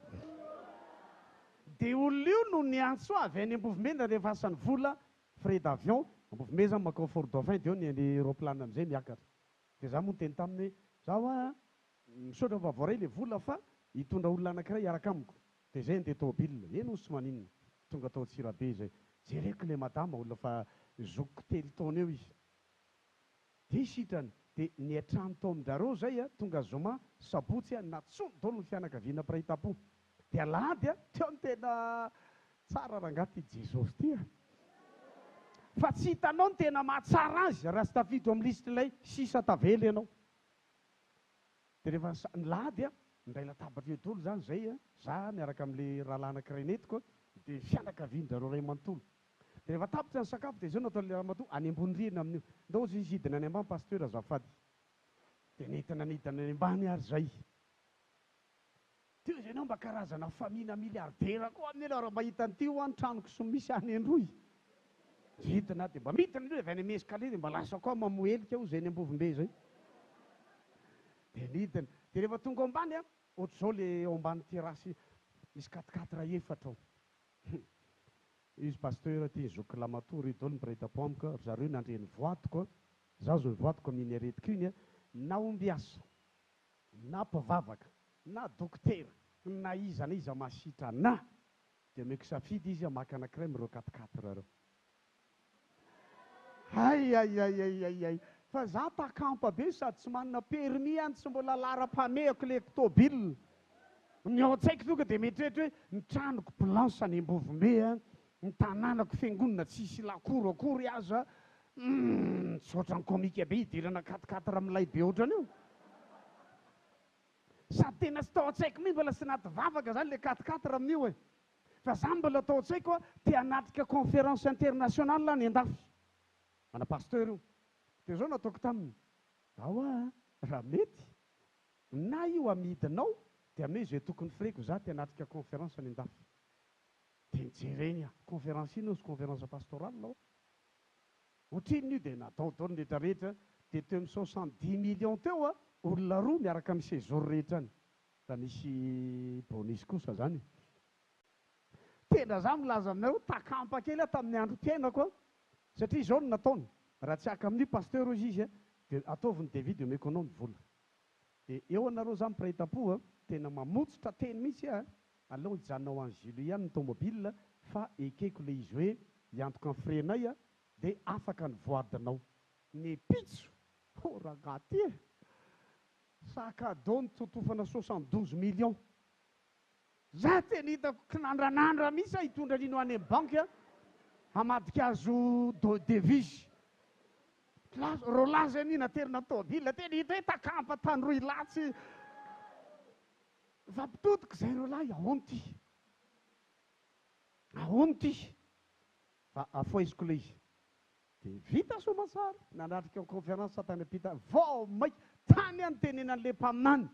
dia olona io no niantso avy any Ambovimena rehefa asany vola frais d'avion Ambovimena zany makao Fort Dauphin dia eo ny aéroplane amin'izay miakatra dia za moa ny teny taminy hoe zaho a misaotra fa voaray le vola fa hitondra olona anankiray hiaraka amiko dia izay ndeha tômôbilina eno sy maninona tonga tao Antsirabe izay jereko le madama olona fa zokiko 3 taona eo izy dia isitrany dia ny atrano tao amin-jareo zay a tonga zoma sabotsy a natsony daholo ny fianakaviana mpiray-tam-po dia alahady a teo ny tena tsara rangaty Jesosy ty a fa tsy hitanao ny tena mahatsara azy raha sy tafiditra amin'ny lisitra ilay sisa tavela ianao dia rehefa nilahady a ndray latabatra eo daholo zany zay a za miaraka amin'le rahalahy anankiray netiko dia fianakavian-jareo ray manontolo dia rehefa tapitra ny sakafo dia zao nataon'le ray manontolo any ambony rihana amin'io ndao izy hidina any ambany pasteur azafady dia nentina nidina any ambany ary zay teo izay anao mba karazana famina miliardera koa amin'ny raha mahita an'ity ho any tranoko sy misy any Indroy hidina dia mba midina indreo avy any amin'ny escalier dia mba lasa koa mamoelika ao zay ny Ambovimbe zay dia nidina dia rehefa tonga ao ambany a ohatr'izao le ao ambany terasy misy 4x4 efatra ao izy pasteur ty zoko lamatory daholo mipiray-tam-po amiko ry zareo nandre ny voatoko zaho zao ny voatoko amin'ny aretika iny a naomby asa na mpivavaka na dokotera na iza masitra na dia meko safidy izy maka anankiray mireo 4x4 reo. Ay fa za takampa be sady tsy manana permis any tsy mbola lara-pamehako le tôbila. Miaotsaiko tonga dia mieritreritra hoe ny tranoko blanche ny Ambovome, ny tanànako fiangonana tsisy lakorakory aza. Tsotra ny komika be idirana 4x4 amin'ilay be ohatrany io. Sady tena tsy tao an-tsaiko mi mbola sy naty vavaka zany le 4x4 amin'io e. Fa za mbola tao an-tsaiko te hanatrika conférence internationale any an-dafy. Ana pasteur io. Dia zao nataoko taminy. Ao raha mety na io amidinao dia ame izay tokony freko za te hanatrika conférence any an-dafy. Dia nijereny conférence ino, conférence pastorale ao. Ohatriny io dia natao tao ny rehetrarehetra dia teo amin'ny 70 millions teo olona roa miaraka amin'ny séjour rehetra any. Raha misy bonus kosa zany. Tena za milaza aminareo takampa kely tamin'ny andro tenako satria izao no nataony. Raha tsy aka amin'ny pasteur izy dia ataoviny David omeko anao ny vola. Dia eo anareo za mipiraitam-po tena mamotsitra teny mihitsy aleo hijanonao any Julie ihany ny tomobile fa ekeko le izy hoe hiantoka amin'ny frenay dia afaka ny voadinao. Ny pitso ragaty sakadao ny totofana 72 millions. Za tena hitako kinandranandra mihitsy hitondra lino any amin'ny banky hamadika azo devise. Rolazy anina terina tôbila tena hita hoe takampa tany roy latsy. Vampitodiko izay rolahy ahonty. Fa afoiziko le izy. Dia vita somatsara nanatrika ny conférence tany ampita vao maika tany any tenenan'le mpaminany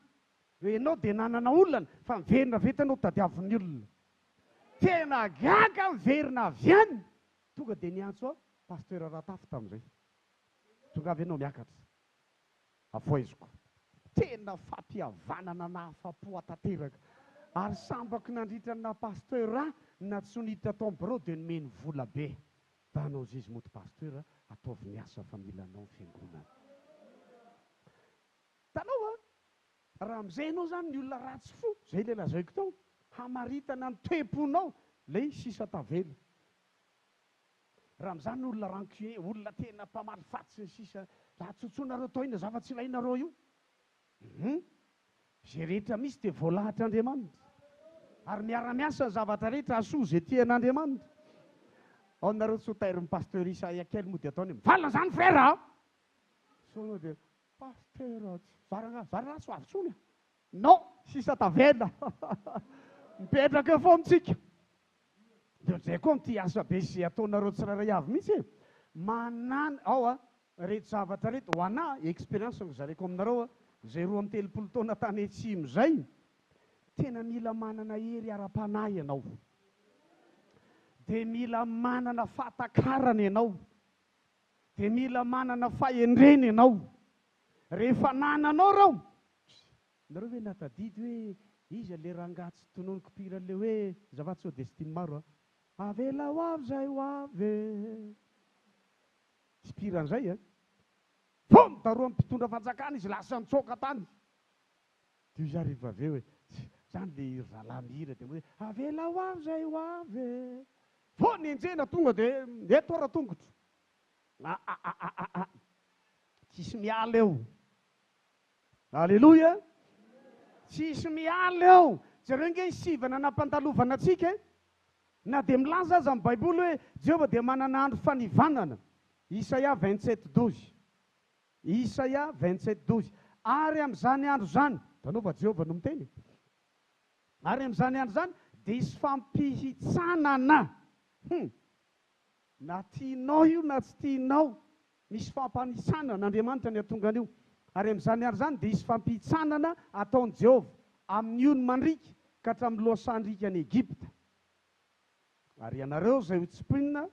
hoe ianao dia nanana olana fa miverina vetanao tadiavin'ny olona. Tena gaga miverina avy any. Tonga dia niantso pasteur Ratafy tamin'izay. Tonga avy ianao miakatra. Afoiziko. Tena fampihavanana na afa-po atateraka. Ary sambako nandritra na pasteur na tsoniditra tao birao dia nomeny vola be. Tanao zizy moto pasteur ataovy miasa fa mila anao ny fiangonana. Tanao raha amin'izay ianao zany ny olona ratsy fo zay le lazaiko tao hamaritana ny toe-ponao lay sisa tavela. Raha amin'izany olona rancunier, olona tena mpamalifatsy ny sisa lahatsotsonareo tao ina zava-tsy ilainareo io. Zay rehetra misy dia voalahatr'Andriamanitra. Ary miara-miasa ny zavatra rehetra asoa izay tian'Andriamanitra. Ao nareo tsotairyn'ny pasteur Isaia kely moa dia ataony mivalina zany frère. Sonao dia pasteur varana soavitsony. Non, sisa tavela. Mipetraka eo foana tsika. Dia zay koa mity asa be sy ataonareo tsirairay avy mihitsy e. Manana ao rehetra zavatra rehetra ho anahy expérience no zareko aminareo zay 23 taona tany Atsimo zay. Tena mila manana hery ara-panahy ianao. Dia mila manana fahatakarana ianao. Dia mila manana fahendrena ianao. Rehefa nananao rao. Nareo hoe natadidy hoe izy le rangatsy tononoko piran'le hoe zavatsy o destiny maro avela ho avy zay ho avy. Tsy piran'izay fony daroa amin'ny mpitondra fanjakana izy lasa nitsoka tany. Dia izy ariva avy eo hoe zany le zalahy mihira dia hoe avela ho avy zay ho avy. Fony enjena tonga dia eto ara tongotro. Tsisy miala eo. Alleluia. Tsisy miala eo. Zareo nge sivana nampandalovana antsika na dia milaza aza amin'ny Baiboly hoe Jehovah dia manana andro fanivanana. Isaia 27:12. Isaia 27:12. Ary amin'izany andro zany, tanao fa Jehovah no miteny. Ary amin'izany andro zany dia isy fampihitsanana. Na tianao io na tsy tianao, misy fampanitsanana Andriamanitra ny atonga an'io. Ary amin'izany andro zany dia isy fampihitsanana ataon'i Jehovah amin'ny ony mandrika ka hatramin'ny loasandrika any Egipta. Ary ianareo izay ho tsipinina,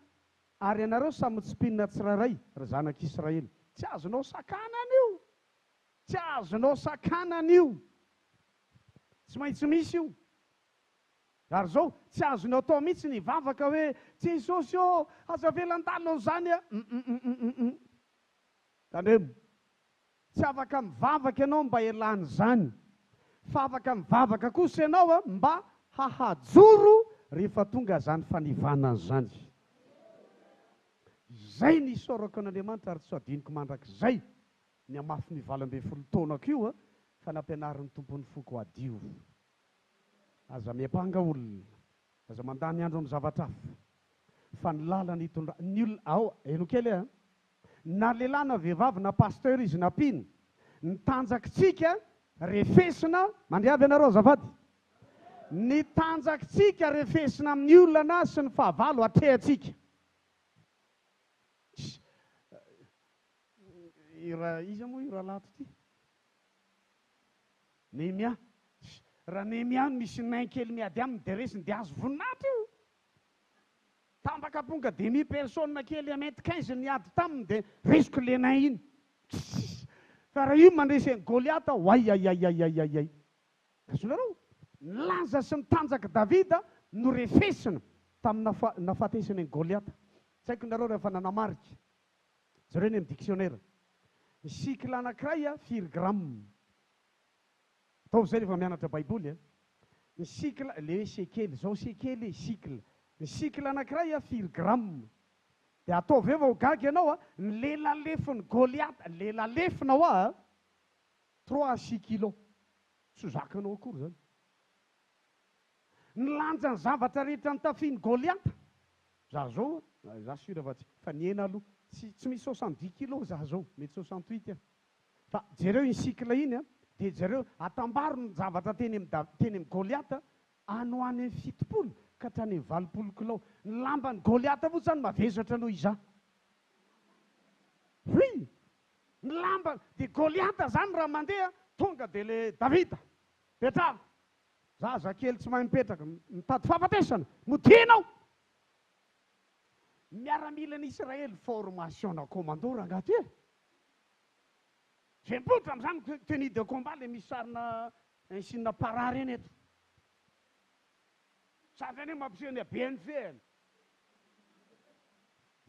ary ianareo samy hotsipinina tsirairay raha zanak'Israely. Tsy azonao sakana an'io. Tsy azonao sakana an'io. Tsy maintsy misy io. Ary zao tsy azonao atao mihitsy ny vavaka hoe Jesosy aza velan-dalo zany Tandremo. tsy afaka mivavaka ianao mba elany zany fa afaka mivavaka kosa ianao mba hahajoro rehefa tonga zany fanivana zany. Zay ny isaorako an'Andriamanitra ary tsy adiniko mandrakizay ny amafy ny 20 taonako io fa nampianarin'ny tompon'ny foko adio. Aza miapanga olona, aza mandany andro amin'ny zavatra hafa, fa ny lalana hitondra ny olona ao eno kely na lehilahy na vehivavy na pasteur izy na mpino, ny tanjakitsika refesina mandriavy ianareo azafady. Ny tanjakitsika refesina amin'ny olana sy ny fahavalo atrehatsika. Iza moa io rahalato ty? Nehemia. Raha Nehemia misy nain kely miady aminy dia resiny dia azo voninahitra io. Tambaka ponga 2000 personnes kely mètre 15 niady taminy dia resiko le nain iny. Fa raha io mandresy Goliata, ay. Kasonareo nilaza sy nitanjaka Davida no refesina tamin'ny nafatesany Goliata. Tsy haiko nareo rehefa nanamarika. Zareo ny amin'ny dictionnaire. Ny cycle anankiray 4 grammes. Ataovy zay rehefa mianatra baiboly. Ny cycle, le sekely, zao sekely cycle. Ny cycle anankiray 4 grammes. Dia ataovy eo gaga ianao ny lelalefiny Goliata, lelalefinao 3 kilos. Tsy zakanao akory zany. Ny lanjany zavatra rehetra ny tafiany Goliata. Za zao, za sura fa niena aloha. Tsy misy 70 kilos za zao, mety 68. Fa jereo iny cycle iny dia jereo atambaro ny zavatra teny amin'ny Goliata ano any amin'ny 70 ka hatrany amin'ny 20 kilos. Ny lambany Goliata fotsy zany mavesatra noho iza. Ny lambany dia Goliata zany raha mandeha tonga dia le Davida petraka. Zaza kely tsy mahay mipetraka mitady fahafatesana modinao. Miaramila n'Israely formation na commandora angaty e. Zay mipotra amin'izany tenue de combat le misy sarina insigne parary eny eto. Sasany mampiseho ny BNV.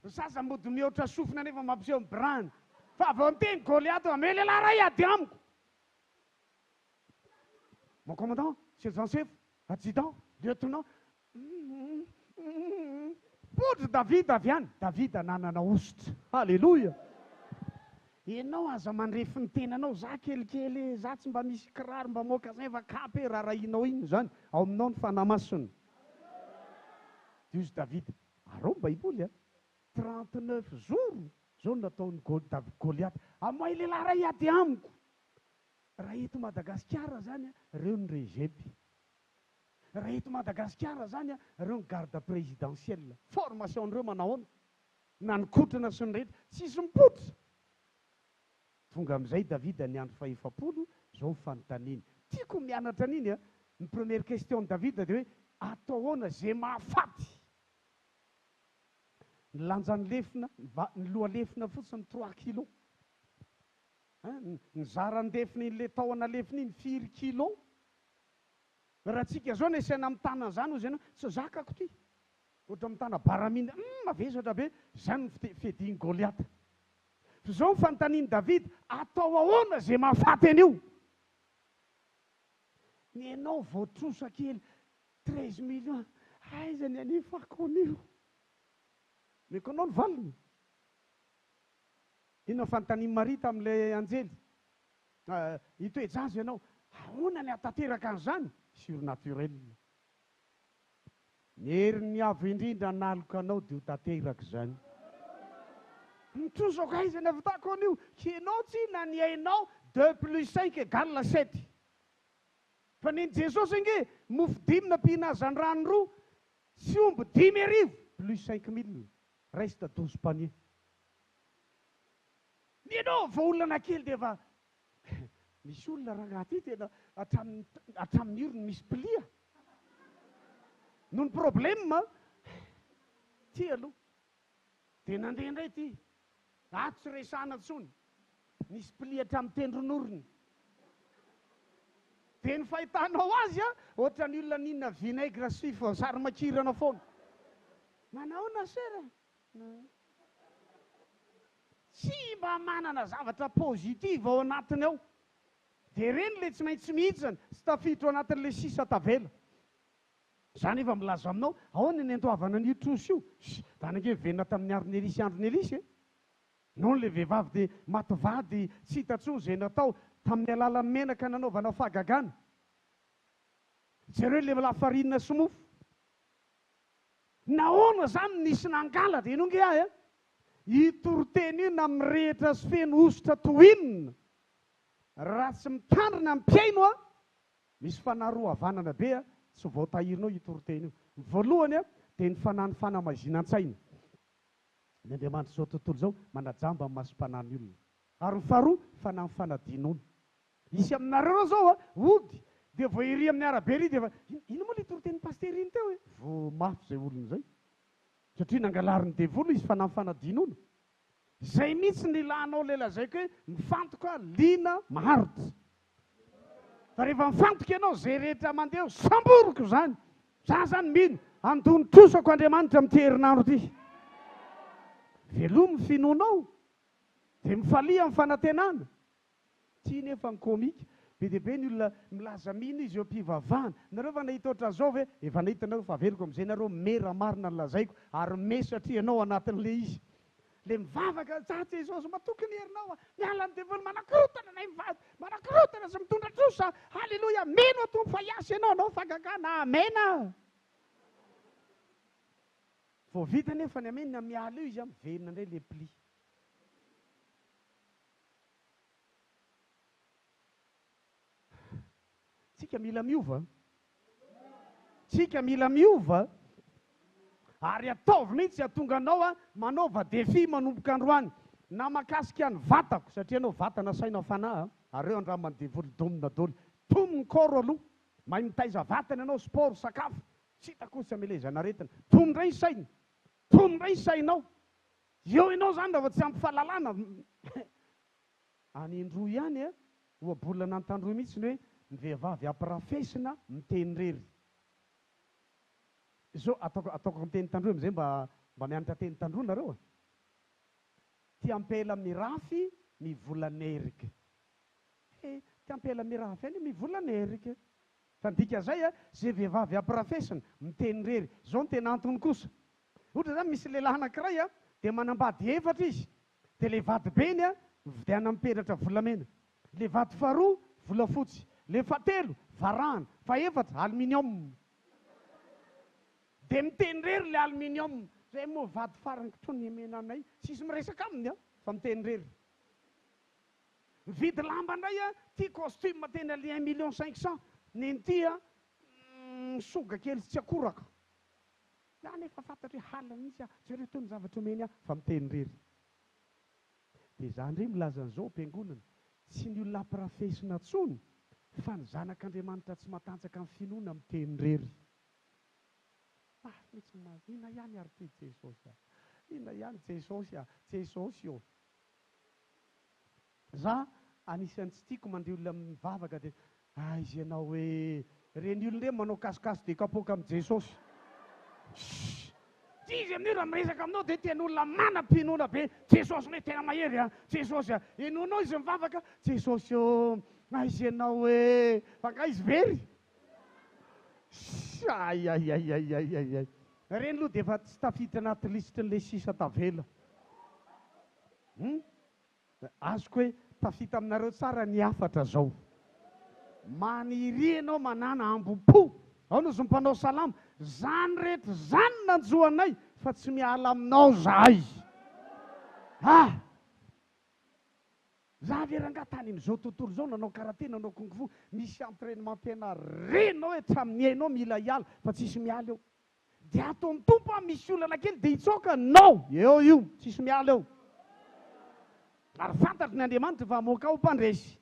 Sasa mody mihoatra sofina nefa mampiseho brand. Fa vao miteny Goliata ame lehilahy ray ady amiko. Mon commandant, sergent-chef, adjudant, lieutenant. Potra Davida avy any. Davida nanana ositra. Halleluja. Ianao aza mandrefy ny tenanao, za kelikely, za tsy mba misy kiraro mba moka zay fa kapy rarahinao iny zany. Ao aminao ny fanamasony. Dios Davida. Arao ny baiboly 39 jours zao nataony Goliata. Amoay lehilahy ray ady amiko. Raha eto Madagasikara zany reo ny rezepy. Raha eto Madagasikara zany reo ny garde présidentielle. Formation reo manahoana na nikotrana sy ny rehetra tsisy mipotra. Tonga amin'izay Davida ny andro 700 zao fanontaniany. Tiako mianatra an'iny ny première question Davida dia hoe atao ahoana zay mahafaty. Ny lanjan'ny lefina, ny loha lefina fotsiny 3 kilos. Ny zarany lefina iny le tahona lefina iny 4 kilos. Raha tsika zao ny saina amin'ny tanana zany ozy ianao tsy zakako ty. Ohatra amin'ny tana baramina, mavesatra be, zany ny fediny Goliata. Fa zao ny fanontaniany Davida, atao ahoana zay mahafaty an'io? Ny ianao voatrosa kely 13 millions, aiza ny anefako an'io? Meko anao ny valiny. Ino fanontaniany Maria tamin'ilay anjely? Itoejazo ianao, ahoana ny atateraka an'izany? Surnaturel. Ny herin'ny avo indrindra naloka anao dia ho tanteraka izany. Mitrosako aiza ny ahavitako an'io? Kianao tsy na ny ainao 2 + 5 = 7. Fa neny Jesosy inge mofo 5 nampihana zany rano roa sy omby 10,000 plus 5,000. Reste 12 paniers. Nianao vao olana kely dia fa misy olona ragnaty tena hatramin'ny orony misy plia. Noho ny problème ty aloha. Dia nandeha indray ty. Ato tsy resana intsony. Misy plia hatramin'ny tendron'orony. Dia ny fahitanao azy ohatra ny olona ninona vinaigre sy voasary makirana foana. Manao na sera. tsy mba manana zavatra pozitiva ao anatiny ao. Dia reny le tsy maintsy mihitsany sy tafiditra ao anatin'le sisa tavela. Zany efa milaza aminao, ahoana ny antoavana ny trosy io? Danake venona tamin'ny andron'ny Elisy, andron'ny Elisy e. Noho le vehivavy dia mativady tsy hitantsony izay natao tamin'ny alalan'ny menaka nanaovana fahagagana. Jereo le lafarinina sy mofo. Nahoana zany nisy nangala dia inonge ahy a? Itoroteny io na mirehitra sy feno ositra tohinina. Raha tsy mitandrina ampiaino a, misy fanarohavanana be a, tsy voatahirinao itoroteny io. Voalohany a dia ny fanahy ny fanamazinan-tsaina. Ny Andriamanitra zao tontolo zao manajamba amin'ny masom-panahy ny olona. Ary ny faharoa, fanahy ny fanadinoana. Isy aminareo zao a, ody dia vao iry amin'ny arabe ry dia ino moa le itoroteny pastery iny teo e? Vao mafy izay olona izay. Satria nangalariny devoly izy fanahy ny fanadinoana. Zay mihitsy ny ilanao lela zay hoe mifantoka liana maharitra. Fa rehefa mifantoka ianao zay rehetra mandeha samboroko zany. Za zany mino andony trosako Andriamanitra amin'ity herinandro ity. Velomy finoanao dia mifalia amin'ny fanantenana. Tsy nefa ny komika. Be dia be ny olona milaza mino izy eo am-pivavahana. Nareo fa nahita ohatran'izao ve? Efa nahita nareo fa averiko amin'izay nareo mera marina ny lazaiko ary me satria ianao anatin'le izy. Le mivavaka za Jesosy matokony herinao miala ny devoly manakorotana nay mivady manakorotana sy mitondra trosa. Halleloja, meno ato fa iasy ianao fagagana, amena. Vao vita nefa ny amenina miala io izy miverina indray le pli. Tsika mila miova. Tsika mila miova. Ary ataovy mihitsy atonga anao a manaova défi manomboka androany. Na makasika ny vatako satria anao vatana saina fanahy. Ary eo andramany devoly domina dôly. Tomony koro aloha. Mahay mitaiza vatana ianao sport sakafo. Tsy hita kosa amelezana aretina. Tomy indray saina. Tomy indray sainao. Eo ianao zany raha tsy ampy fahalalana. Any indroa ihany a. Ohabolana an-tandroy mihitsy ny hoe ny vehivavy ampirafesina miteny rery. Zao ataoko miteny tandroy amizay mba mianatra teny tandroy nareo. Ty ampela mirafy mivolanerika. Ty ampela mirafy any mivolanerika. Fa ndika zay a, zay vehivavy ampirafesina miteny rery. Zao ny tena antony kosa. Ohatra zany misy lehilahy anankiray a, dia manambady efatra izy. Dia le vadibeny a, vidiana miperatra volamena. Le vady faharoa, volafotsy. Le fahatelo, varahana. Fahaefatra, aluminium. Dia miteny rery le aluminium. Zay moa vady farany kitrony emena anay. Sisy miresaka aminy a, fa miteny rery. Vidy lamba indray a, ty costume tena le 1,500,000. Nenty a, soga kely tsy akoraka. Na nefa fantatra hoe halina mihitsy a, jereo tony zavatra omeny a, fa miteny rery. Dia zany ndray milaza an'izao am-piangonana. Tsy ny olona ampirafesina tsony, fa ny zanak'Andriamanitra tsy matanjaka amin'ny finoana miteny rery. Mitsy mazy, ina ihany ary ty Jesosy. Ina ihany Jesosy a, Jesosy io. Za anisan'ny tsy tiako mandeha olona mivavaka dia izy ianao hoe reny olona ireny manao kasikasy dia kapoaka amin'ny Jesosy. Izy amin'io raha miresaka aminao dia tena olona manam-pinoana be. Jesosy ne tena mahery a, Jesosy a. Inoanao izy mivavaka, Jesosy io, izy ianao hoe fanga izy very. Ay. Reny aloha dia efa tsy tafiditra anaty lisitran'ilay sisa tavela. Azoko hoe tafita aminareo tsara ny afatra zao. Maniry ianao manana ambom-po. Ao no zompanao salama. Zany rehetra zany nanjoanay fa tsy miala aminao zahay. Za veranga-tany amin'izao tontolo zao nanao karate, nanao kung fu, misy entraînement ampianarenao hoe hatramin'ny hainao mila hiala fa tsisy miala eo. Dia atao amin'ny tompo a, misy olana kely dia hitsoaka no eo io tsisy miala eo. Ary fantatry ny Andriamanitra fa hamoaka ao mpandresy.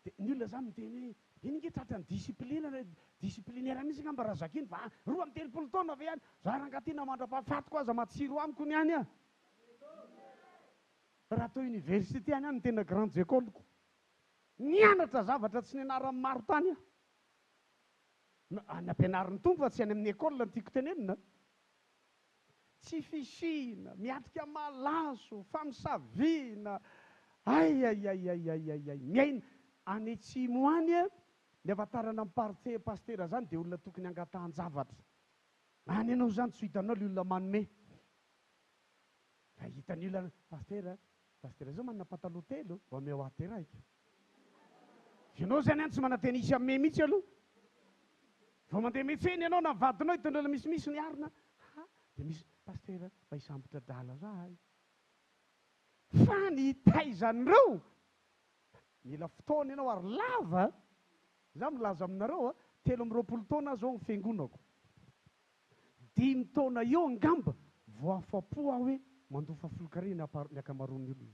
Dia ny olona zany miteny hoe iny nge tratra ny disiplinera mihitsy ngamba raha zakiny fa 12 taona ve ihany. Za rangatina mandra-pahafatiko aza matsiro amiko ny any a. Raha atao université any ny tena grande écoleko. Nianatra zavatra tsy nianaran'ny maro tany a. Any ampianarin'ny tompo fa tsy any amin'ny école ny tiako tenenina. tsy fisina, miatrika malaso, famisaviana, ay, miaina any atsimo any a, ny afatarana amin'ny pastera zany dia olona tokony angatahan-javatra. Any ianao zany tsy hitanao le olona manome. Fa hitan'ny olona, pastera zao manana pataloha telo, vao ame aty raika. Ianao zany any tsy mana-tenisy ame mihitsy aloha. Vao mandeha metsena ianao na vadinao hitanao la misimisy ny arina. Dia misy pastera mba hisambotra drala zahay. Fa ny taizan'ireo, mila fotoana ianao ary lava. Za milaza aminareo 13 taona zao ny fiangonako. 5 taona eo angamba vao afa-po aho hoe mandofa folokarena ny akamaroan'ny olona.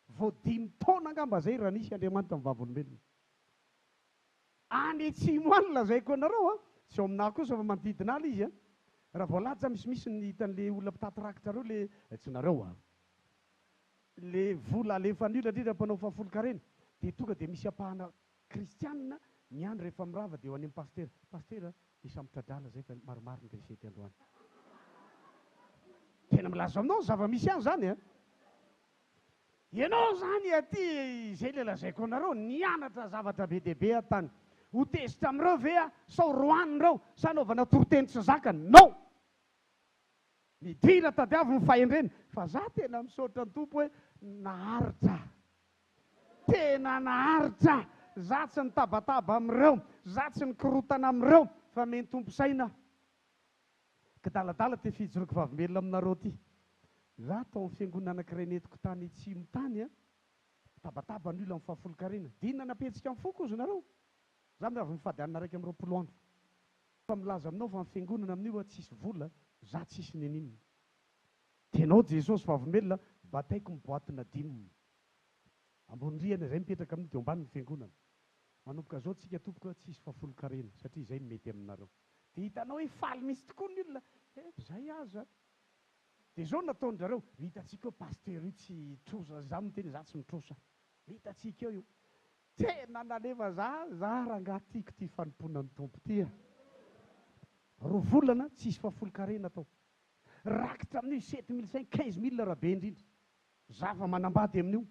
Vao 5 taona angamba zay raha nisy Andriamanitra amin'ny vavolombelona. Any atsimo any lazaiko anareo sy ao aminahy kosa fa manodidina ala izy raha voalaza misimisy ny hitan'le olona mpitady rakitra reo le tsy nareo le vola alefan'ny olona indrindra mpanao fahafolokarena dia tonga dia misy apahana kristianina ny andro rehefa mirava dia ho any amin'ny pastera hisambotra drala zay fa maromaro ny resety androany. Tena milaza aminao zava-misy any zany ianao zany aty zay le lazaiko anareo nianatra zavatra be dia be atany ho tezitra amin'ireo ve sao roanin'ireo sa anaovana toroteny tsy zakany. No, midira tadiavo ny fahendreny fa za tena misaotra ny tompo hoe naharitra, tena naharitra. Za tsy nitabataba amin'ireo, za tsy nikorotana amin'ireo fa meny tompo saina. Kadaladala te fijoroky vavolombelona aminareo ty. Za tao amin'ny fiangonana anankiray netiko tany atsimo tany tabataba ny olona amin'ny fahafolokarena. Dinana napetsika amin'ny foko izy nareo. Za avy mifady anina raiky amin'ny 20 andro. Fa milaza aminao fa amin'ny fiangonana amin'io tsisy vola, za tsisy neninina. Tenao Jesosy vavolombelona, bataiko ny boatina 5. Ambony rihana zay mipetraka amin'ny dia ambany ny fiangonana. Manomboka zao tsika tompoko tsisy fahafolokarena satria zay mety aminareo. Dia hitanao hoe faly misy tokoa ny olona. Zay aza. Dia zao nataon'zareo, hitantsika eo pastera io tsy trosa, za miteny za tsy mitrosa. Hitantsika eo io. Tena nalefa za rangahy tiako ty fanomponan'ny tompo ty. 2 volana tsisy fahafolokarena tao. Rakitra amin'io 7 500 15 000 raha be indrindra. Za fa manambady amin'io.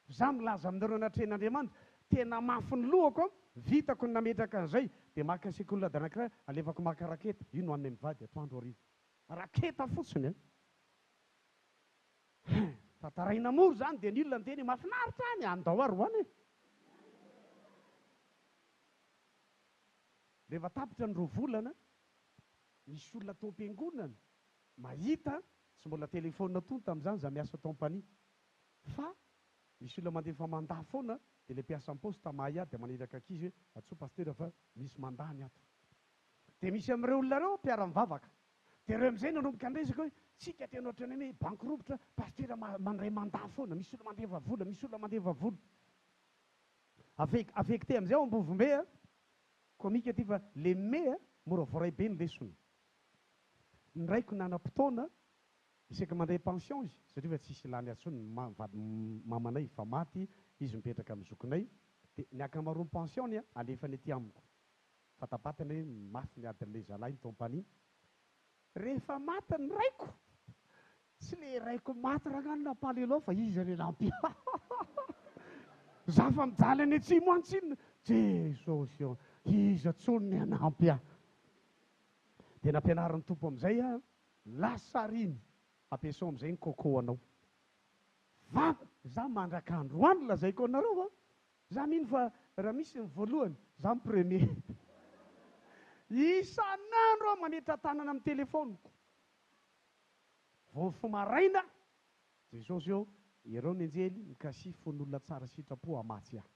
Za milaza aminareo anatrehan'Andriamanitra, tena mafy ny lohako vitako ny nametraka an'izay dia maka sekoly anankiray alefako maka raketa. Io no anay mivady atoandro hariva. Raketa fotsiny tantaraina moro zany dia ny olona miteny mahafinaritra any andao ary hoany. Rehefa tapitra ny 2 volana misy olona tao am-piangonana mahita, tsy mbola telefônina tony tamin'izany za miasa tao ampania, fa misy olona mandefa mandaha foana dia le mpiasa am-posta mahaiady dia maniraka ankizy hoe atsoa pastera fa misy mandany ato. Dia misy amin'ireo olona reo mpiara-mivavaka. Dia ireo amin'izay nanomboka andresaka hoe tsika tena ohatrany hoe bankirobotra, pastera mandray mandaha foana, misy olona mandeva vola, misy olona mandeva vola. Affecté amin'izay ao Ambovombe komika ty fa le me mora voray be ny lesony. Ny raiko nanam-potoana isaka mandray pension izy satria fa tsisy lany atsony mamanay fa maty izy mipetraka amin'ny zokinay dia ny akamaroan'ny pensiony alefany aty amiko. Fatabatana hoe mafy niadin'ilay zalahy ny tompany. Rehefa maty ny raiko, tsy le raiko maty ragnano nampalelo fa izy re lampy. Za fa mijaly any atsimo any tsinona. Jesosy izy atsony ny anampy ahy. Dia nampianarin'ny tompo amin'izay lasariny ampiasao amin'izay ny coco anao. Vava za mandraka androany lazaiko anareo za mino fa raha misy ny voalohany za ny premier. Isan'andro aho mametra tanana amin'ny telefoniko. Vao fomaraina Jesosy eo ireo ny anjely mikasy fon'olona tsara sitrapo amatsy ahy.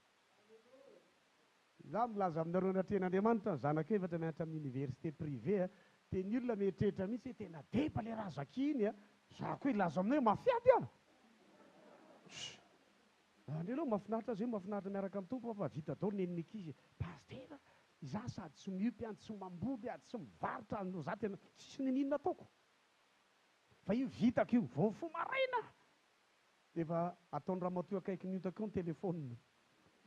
Za milaza aminareo anatrehan'Andriamanitra zanako efatra mianatra amin'ny université privé dia ny olona mieritreritra mihitsy hoe tena deba le raha zakiny za koa ilaza aminao hoe mafiady aho. Andreo mahafinaritra zay mahafinaritra miaraka amin'ny tompo fa vita daholo nen'ny ankizy. Pastera za sady tsy miompy any tsy mamboly ady tsy mivarotra no za tena tsisy ninina ataoko. Fa io vitako io vao fomaraina. Efa ataon'ny ramatoa akaiky niotako ny telefônina.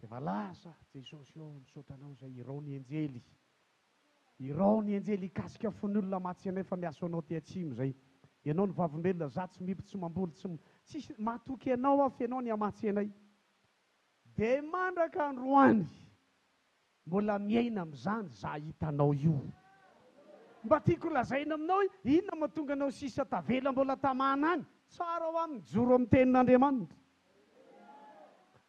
Efa lasa Jesosy eo misaotra anao izay irao ny anjely. irao ny anjely ikasika fon'ny olona matsy anay fa miasa anao ty atsimo zay. Ianao ny vavimbelona za tsy mipy tsy mamboly tsisy matoky anao aho fa ianao ny amatsy anay. Dia mandraka androany mbola miaina amin'izany za hitanao io. Mba tiako lazaina aminao hoe inona mahatonga anao sisa tavela mbola tamana any. Tsara ho amin'ny joro amin'ny tenin'Andriamanitra.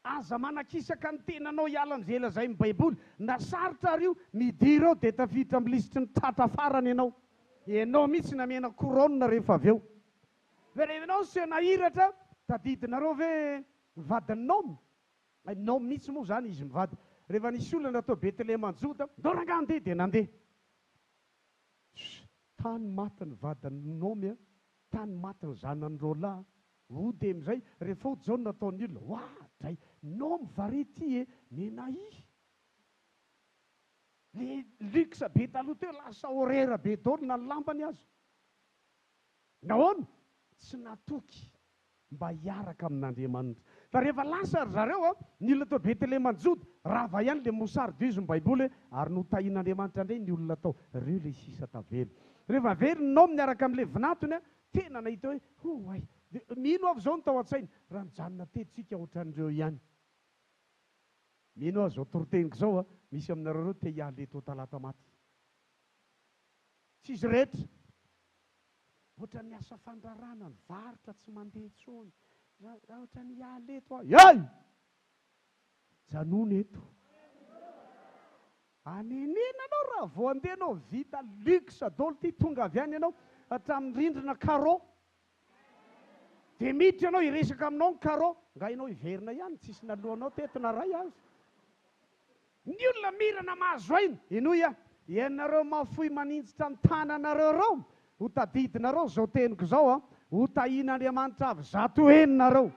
Aza manakisaka ny tenanao hiala amin'izay zay amin'ny Baiboly. Nasarotra rio midira ao dia tafiditra amin'ny lisitry ny tratra farany ianao. Ianao mihitsy namena koraonina rehefa avy eo. Fa rehefa ianao sy nahiratra tadidinareo ve vadiny Nômy. Nômy mihitsy moa zany izy mivady. Rehefa nisy olona atao Betlehema Juda, ndao rangahy andeha dia nandeha. Tany matiny vadiny Nômy, tany matiny zanany Rôla. Ody amin'izay rehefa zao nataony olona, wa dray Nômy varity menahy. Le luxe be taloha teo lasa horera be daholo na ny lampany azy. Nahoana? Tsy natoky mba hiaraka amin'Andriamanitra. Fa rehefa lasa ry zareo ny olona tao Betlehema Juda, rava ihany le mosary dizo ny Baiboly ary notahian'Andriamanitra indray ny olona tao. Reo le sisa tavelo. Rehefa very ny Nômy miaraka amin'le vinatony, tena nahita hoe mino avy zao ny tao an-tsainy, raha mijanona tetisika ohatran'ireo ihany. Mino aho zao toroteniko zao misy aminareo te hialy eto talata maty. Tsy izy rehetra. Ohatra ny asa fandrarana, ny varotra tsy mandeha intsony. Raha ohatra ny hialy eto aho. Yay! Janona eto. Anenena anao raha vao andeha anao vita luxe daholo ty tonga avy any ianao hatramin'ny rindrina carreau. Dia miditra ianao hiresaka aminao ny carreau. Nga ianao hiverina ihany, tsisy nalohanao teto na ray azy. Ny olona mirana mahazo aina, inoia, ianareo mafoy maninjitra amin'ny tananareo reo, ho tadidinareo zao teniko zao ho tahian'Andriamanitra avy zato heninareo.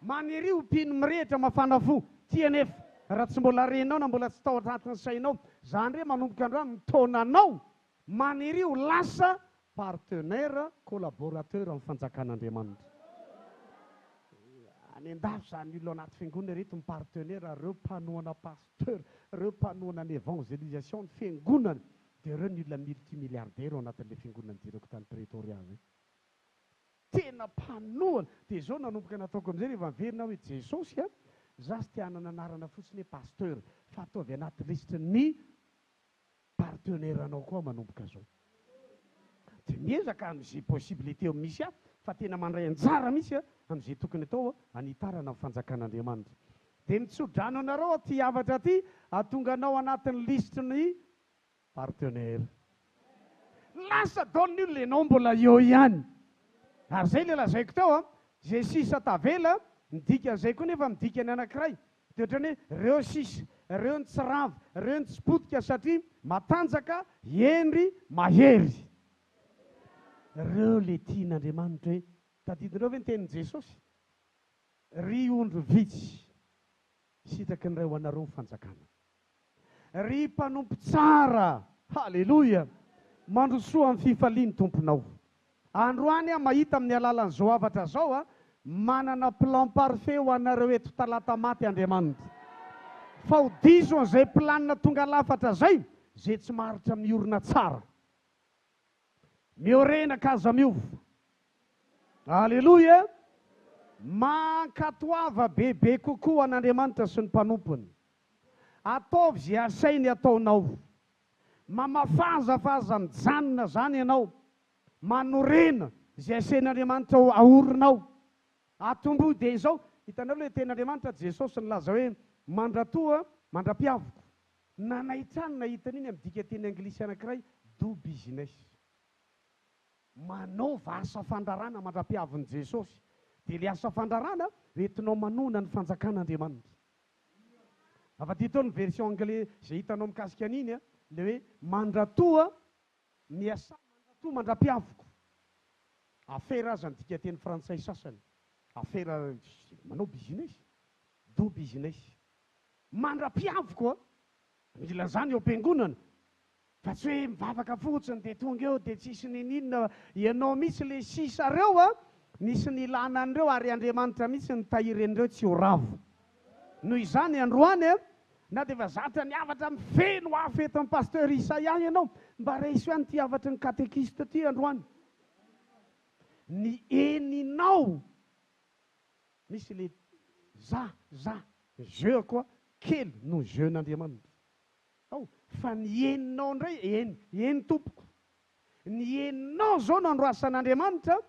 Maniry ho mpino mirehitra mafana fo, tianefa, raha tsy mbola renao na mbola tsy tao anatin'ny sainao, zany re manomboka androany mitaonanao, maniry ho lasa partenaire, collaborateur amin'ny fanjakan'Andriamanitra. Any an-dafy zany olona anaty fiangonana reto mipartenaire, reo mpanoana pasteur, reo mpanoana ny évangélisation ny fiangonana, dia reo ny olona multimilliardaire ao anatin'ilay fiangonana direko tany Pretoria zay. Tena mpanoana. Dia zao nanomboka nataoko amin'izay rehefa miverina hoe Jesosy za sy tia nananarana fotsiny hoe pasteur, fa ataovy anaty lisitra ny partenaire anao koa manomboka zao. Dia miezaka amin'izay possibilité misy fa tena mandray anjara misy amin'izay tokony atao hanitarana amin'ny fanjakan'Andriamanitra. Dia mitsodrano anareo ty havatra ty, ahatonga anao anatin'ny lisitra ny partenaire. Lasa daon'ny olona ianao mbola eo ihany. Ary zay le lazaiko tao zay sisa tavela midika an'izay koa nefa midika ny anankiray. Dia ohatrany hoe reo sisa, reo ny tsy rava, reo ny tsy potika satria matanjaka, endry, mahery. Reo le tian'Andriamanitra hoe tadidinareo ve ny tenin'i Jesosy? Ry ondro vitsy sitraky ny ray ho anareo ny fanjakana. Ry mpanompo tsara, halleloia, mandrosoa amin'ny fifaliany tomponao. Androany mahita amin'ny alalan'izao havatra zao manana plan parfait ho anareo eto talata maty Andriamanitra. Fa ho diso an'izay planina tonga lafatra zay, zay tsy maharitra miorina tsara. Miorenaka aza miova. Halleloia. Mankatoava bebe kokoa an'Andriamanitra sy ny mpanompony. Ataovy zay asainy ataonao. Mamafazafaza mijanona zany ianao. Manorena zay asain'Andriamanitra aorinao. Atombo dia izao, hitanao le ten'Andriamanitra Jesosy nilaza hoe mandratoa, mandra-piavoko. Nanaitrany nahita iny amin'ny dika teny anglisy anankiray, do business. Manaova asa fandrarana mandra-piavin'i Jesosy. Dia le asa fandrarana entinao manona ny fanjakan'Andriamanitra. Afa-dito ny version anglais zay hitanao mikasika an'iny le hoe mandratoa miasa mandratoa mandra-piavoko. Affaire aza ny dika teny frantsay sasany. Affaire manao business, do business. Mandra-piavoko mila zany eo am-piangonana. Fa tsy hoe mivavaka fotsiny dia tonga eo dia tsisy ninina ianao misy le sisa reo nisy ny lanan'ireo ary Andriamanitra misy ny tahiren'ireo tsy ho ravo. Noho izany androany na dia efa zatra ny havatra mifeno hafa eto amin'ny pasteur Isaia ianao mba resy ho any ty havatry ny katekista ty androany. Ny eninao misy le jeu koa kely no jeun'Andriamanitra. Fa ny eninao indray eny tompoko. Ny eninao zao no androasan'Andriamanitra,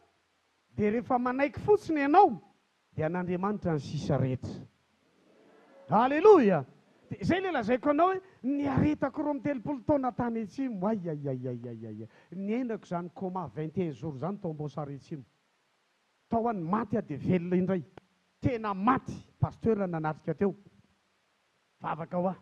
dia rehefa manaiky fotsiny ianao dia an'Andriamanitra ny sisa rehetra. Halleloja. Zay le lazaiko anao hoe ny aretako roa 30 taona tany Atsimo. Ay. Ny endako zany coma 21 jours zany tao Amboasary Atsimo. Tao any maty a dia velona indray. Tena maty. Pasteur nanatrika teo. Vavaka ho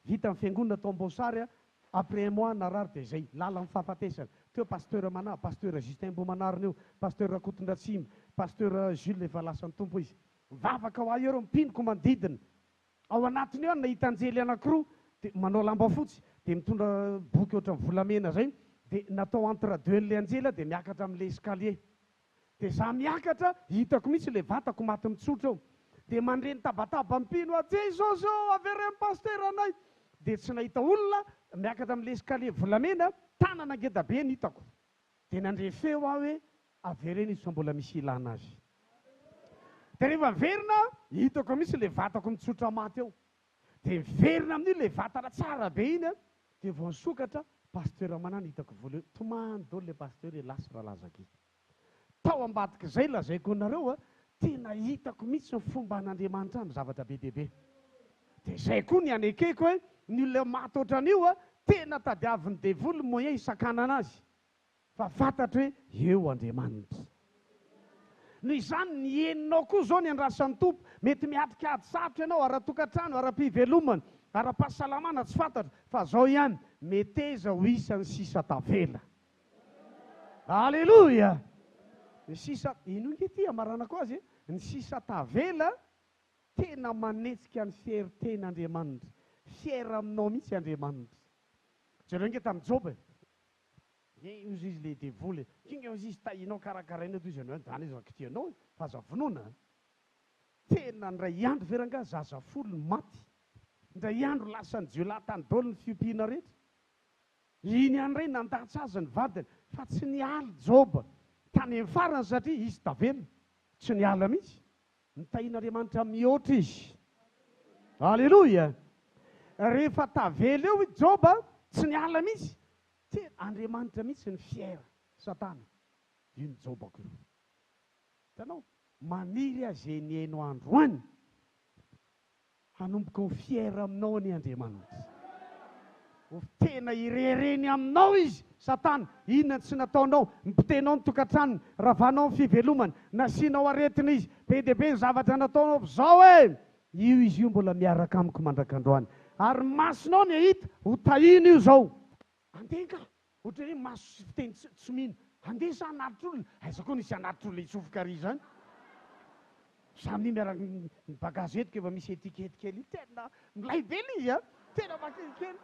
vita amin'ny fiangonana tao Amboasary après un mois narary dia zay lala amin'ny fahafatesana. Teo pasteur Mana, pasteur Justin Bomanarina eo, pasteur Rakotondratsimo, pasteur Jules efa lasan'ny tompo izy. Vavaka ho eo mpinoko manodidina. Ao anatiny eo nahita anjely anankiroa dia manao lamba fotsy dia mitondra boky ohatran'ny volamena zay dia natao entre deux le anjela dia miakatra amin'le escalier. Dia za miakatra hitako mihitsy le vatako maty mitsotra eo. Dia mandreny tabataba mpino Jesosy avereny pasteur anay. Dia tsy nahita olona miakatra amin'le escalier volamena, tanana ngeda be ny hitako. Dia nandrefeo aho hoe avereny izy fa mbola misy ilana azy. Dia rehefa verina hitako misy le vatako mitsotra maty eo. Dia verina amin'io le vatana tsara be iny dia vao nisokatra pasteur Manana hitako voalohany tomany dolo le pasteur lasa ralazaky. Tao ambadika izay lazaiko anareo tena hitako mihitsy ny fomba an'Andriamanitra ny zavatra be dia be. Dia izay koa ny anekeko hoe ny olona maty ohatran'io tena tadiavin'ny devoly moyen hisakanana azy. Fa fantatra hoe eo Andriamanitra. Noho izany ny eninao koa zao ny andrasan'ny tompo. Mety miatrika ady sarotra ianao ara-tokantrano, ara-pivelomana, ara-pahasalamana tsy fantatra. Fa zao ihany meteza ho isan'ny sisa tavela. Halleloja. Ny sisa ino ngety amaranako azy ny sisa tavela tena manetsika ny fierin-ten'Andriamanitra. Fiera aminao mihitsy Andriamanitra. Jereo nge tamin'ny Job ozy izy le devoly kinga ozy izy tahinao karakaraina toy izy anao zany izy akitianao fa aza vonona. Tena ndray andro veranga zaza folo maty. Ndray andro lasany Dieu latany dolo ny fiompiana rehetra. Iny andray nandatsy azy ny vadiny fa tsy niala Job tany amin'ny farany satria izy tavela tsy niala mihitsy. Nitahin'Andriamanitra mihoatra izy. Halleloja. Rehefa tavela eo i Job tsy niala mihitsy. Andriamanitra mihitsy ny fiera Satana. Io ny Job ako io. Hitanao maniry azy ny hainao androany hanomboka ho fiera aminao ny Andriamanitra. Ho tena irereny aminao izy Satana. Inona tsy nataonao mipitenao ny tokantranony, ravanao ny fivelomany, nasianao aretina izy. Be dia be ny zavatra nataonao zao io izy io mbola miaraka amiko mandrakandroany. Ary masonao ny hita ho tahiny io zao. Andenga ohatra hoe maso fiteny tsy mino. Andeha sa anatitra olona. Aiza koa nisy anatitra olona hitsofoka ry zany. Samy miaraka ny bagazy etiko efa misy etikety kely. Tena milay be izy tena makelikely.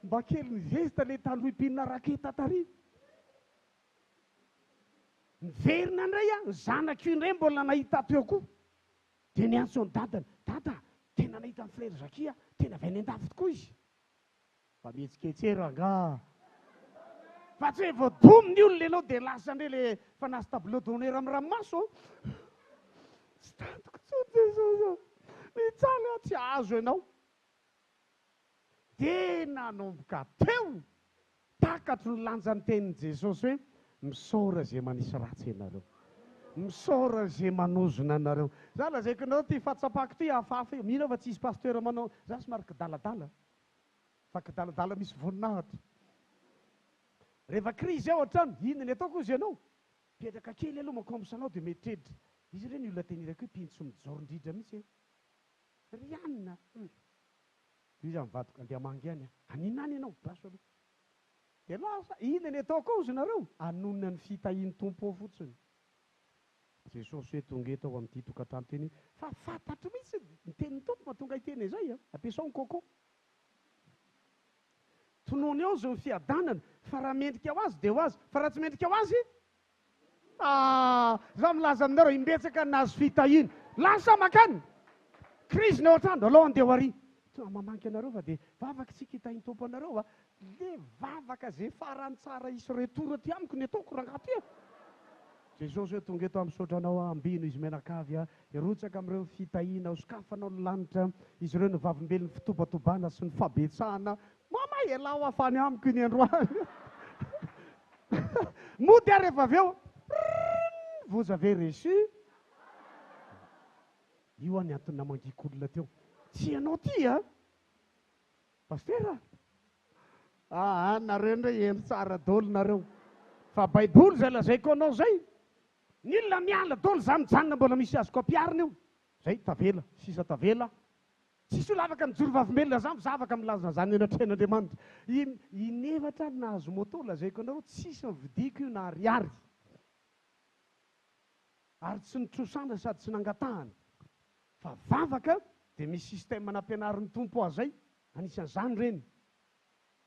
Mba kely mivesta le taloha impinina raketa tary. Miverina indray ny zanak'io indray mbola nahita teo koa. Dia niantso ny dadany. Dada, tena nahita ny frère Zakia, tena avy any an-dafy tokoa izy. Fa mihetsiketsera nga. Fa tsy hoe voadominy olona ianao dia lasa indray le fanasy tableau d'honneur amin'ny ranomaso. Tsy tantoko tsotra Jesosy. Mitsaly tsy azo ianao. Tena nomboka teo. Takatro ny lanjan'ny tenin'i Jesosy hoe misaora izay manisy ratsy ianareo. Misaora izay manozona anareo. Za lazaiko anao ty fahatsapako ty hafahafa. Mino fa tsisy pasteur manao. Za somary kidaladala. Fa kidaladala misy voninahitra. Rehefa krizy ao an-trano, inona ny ataoko izy ianao? Petraka kely aloha makombosanao dia mieritreritra. Izy ireny olona tenirako hoe pintsy mijaorindrindra mihitsy. Rianina. Izy mivadika andeha mangy any. Anina any ianao, baso aloha. Dia lasa, inona ny ataoko izy nareo? Anonona ny fitahian'ny tompo ao fotsiny. Jesosy hoe tonga eto ao amin'ity tokantrano teny. Fa fantatro mihitsy ny tenin'ny tompo mahatonga iteny izay. Ampiasao ny kôkô. Tonoany ao zao ny fiadanana. Fa raha mendrika ho azy dia ho azy. Fa raha tsy mendrika ho azy za milaza aminareo imbetsaka nazo fitahiana. Lasa makany. Krisina ao an-trano aloha andeha ho ary mamanky anareo fa dia vavaka tsika hitahiny tompo anareo le vavaka zay farany tsara isy retora ty amiko ny ataoko rangaty e Jesosy hoe tonga eto misaotra anao ambino izy menakavy irotsaka amin'ireo fitahiana sokafanao ny lanitra izy ireo ny vavimbelon'ny fitobatobana sy ny fabetsahana mama elao afany amiko iny androany mody ary rehefa avy eo vous avez reçu io any antony namangiko olona teo tsy ianao ty pastera nareo ndray eno tsara dolo nareo fa baiboly zay lazaiko anao zay ny olona miala dolo za mijanona mbola misy azoko ampiarina io zay tavela sisa tavela tsisy olo afaka mijoro vavimbelona za za afaka milaza zany enatren'Andriamanitra inevatra nahazo moto lazaiko anareo tsisy mividiko io na ariary ary tsy nitrosana sady tsy nangatahana fa vavaka dia misy système nampianarin'ny tompo azay anisan'izany reny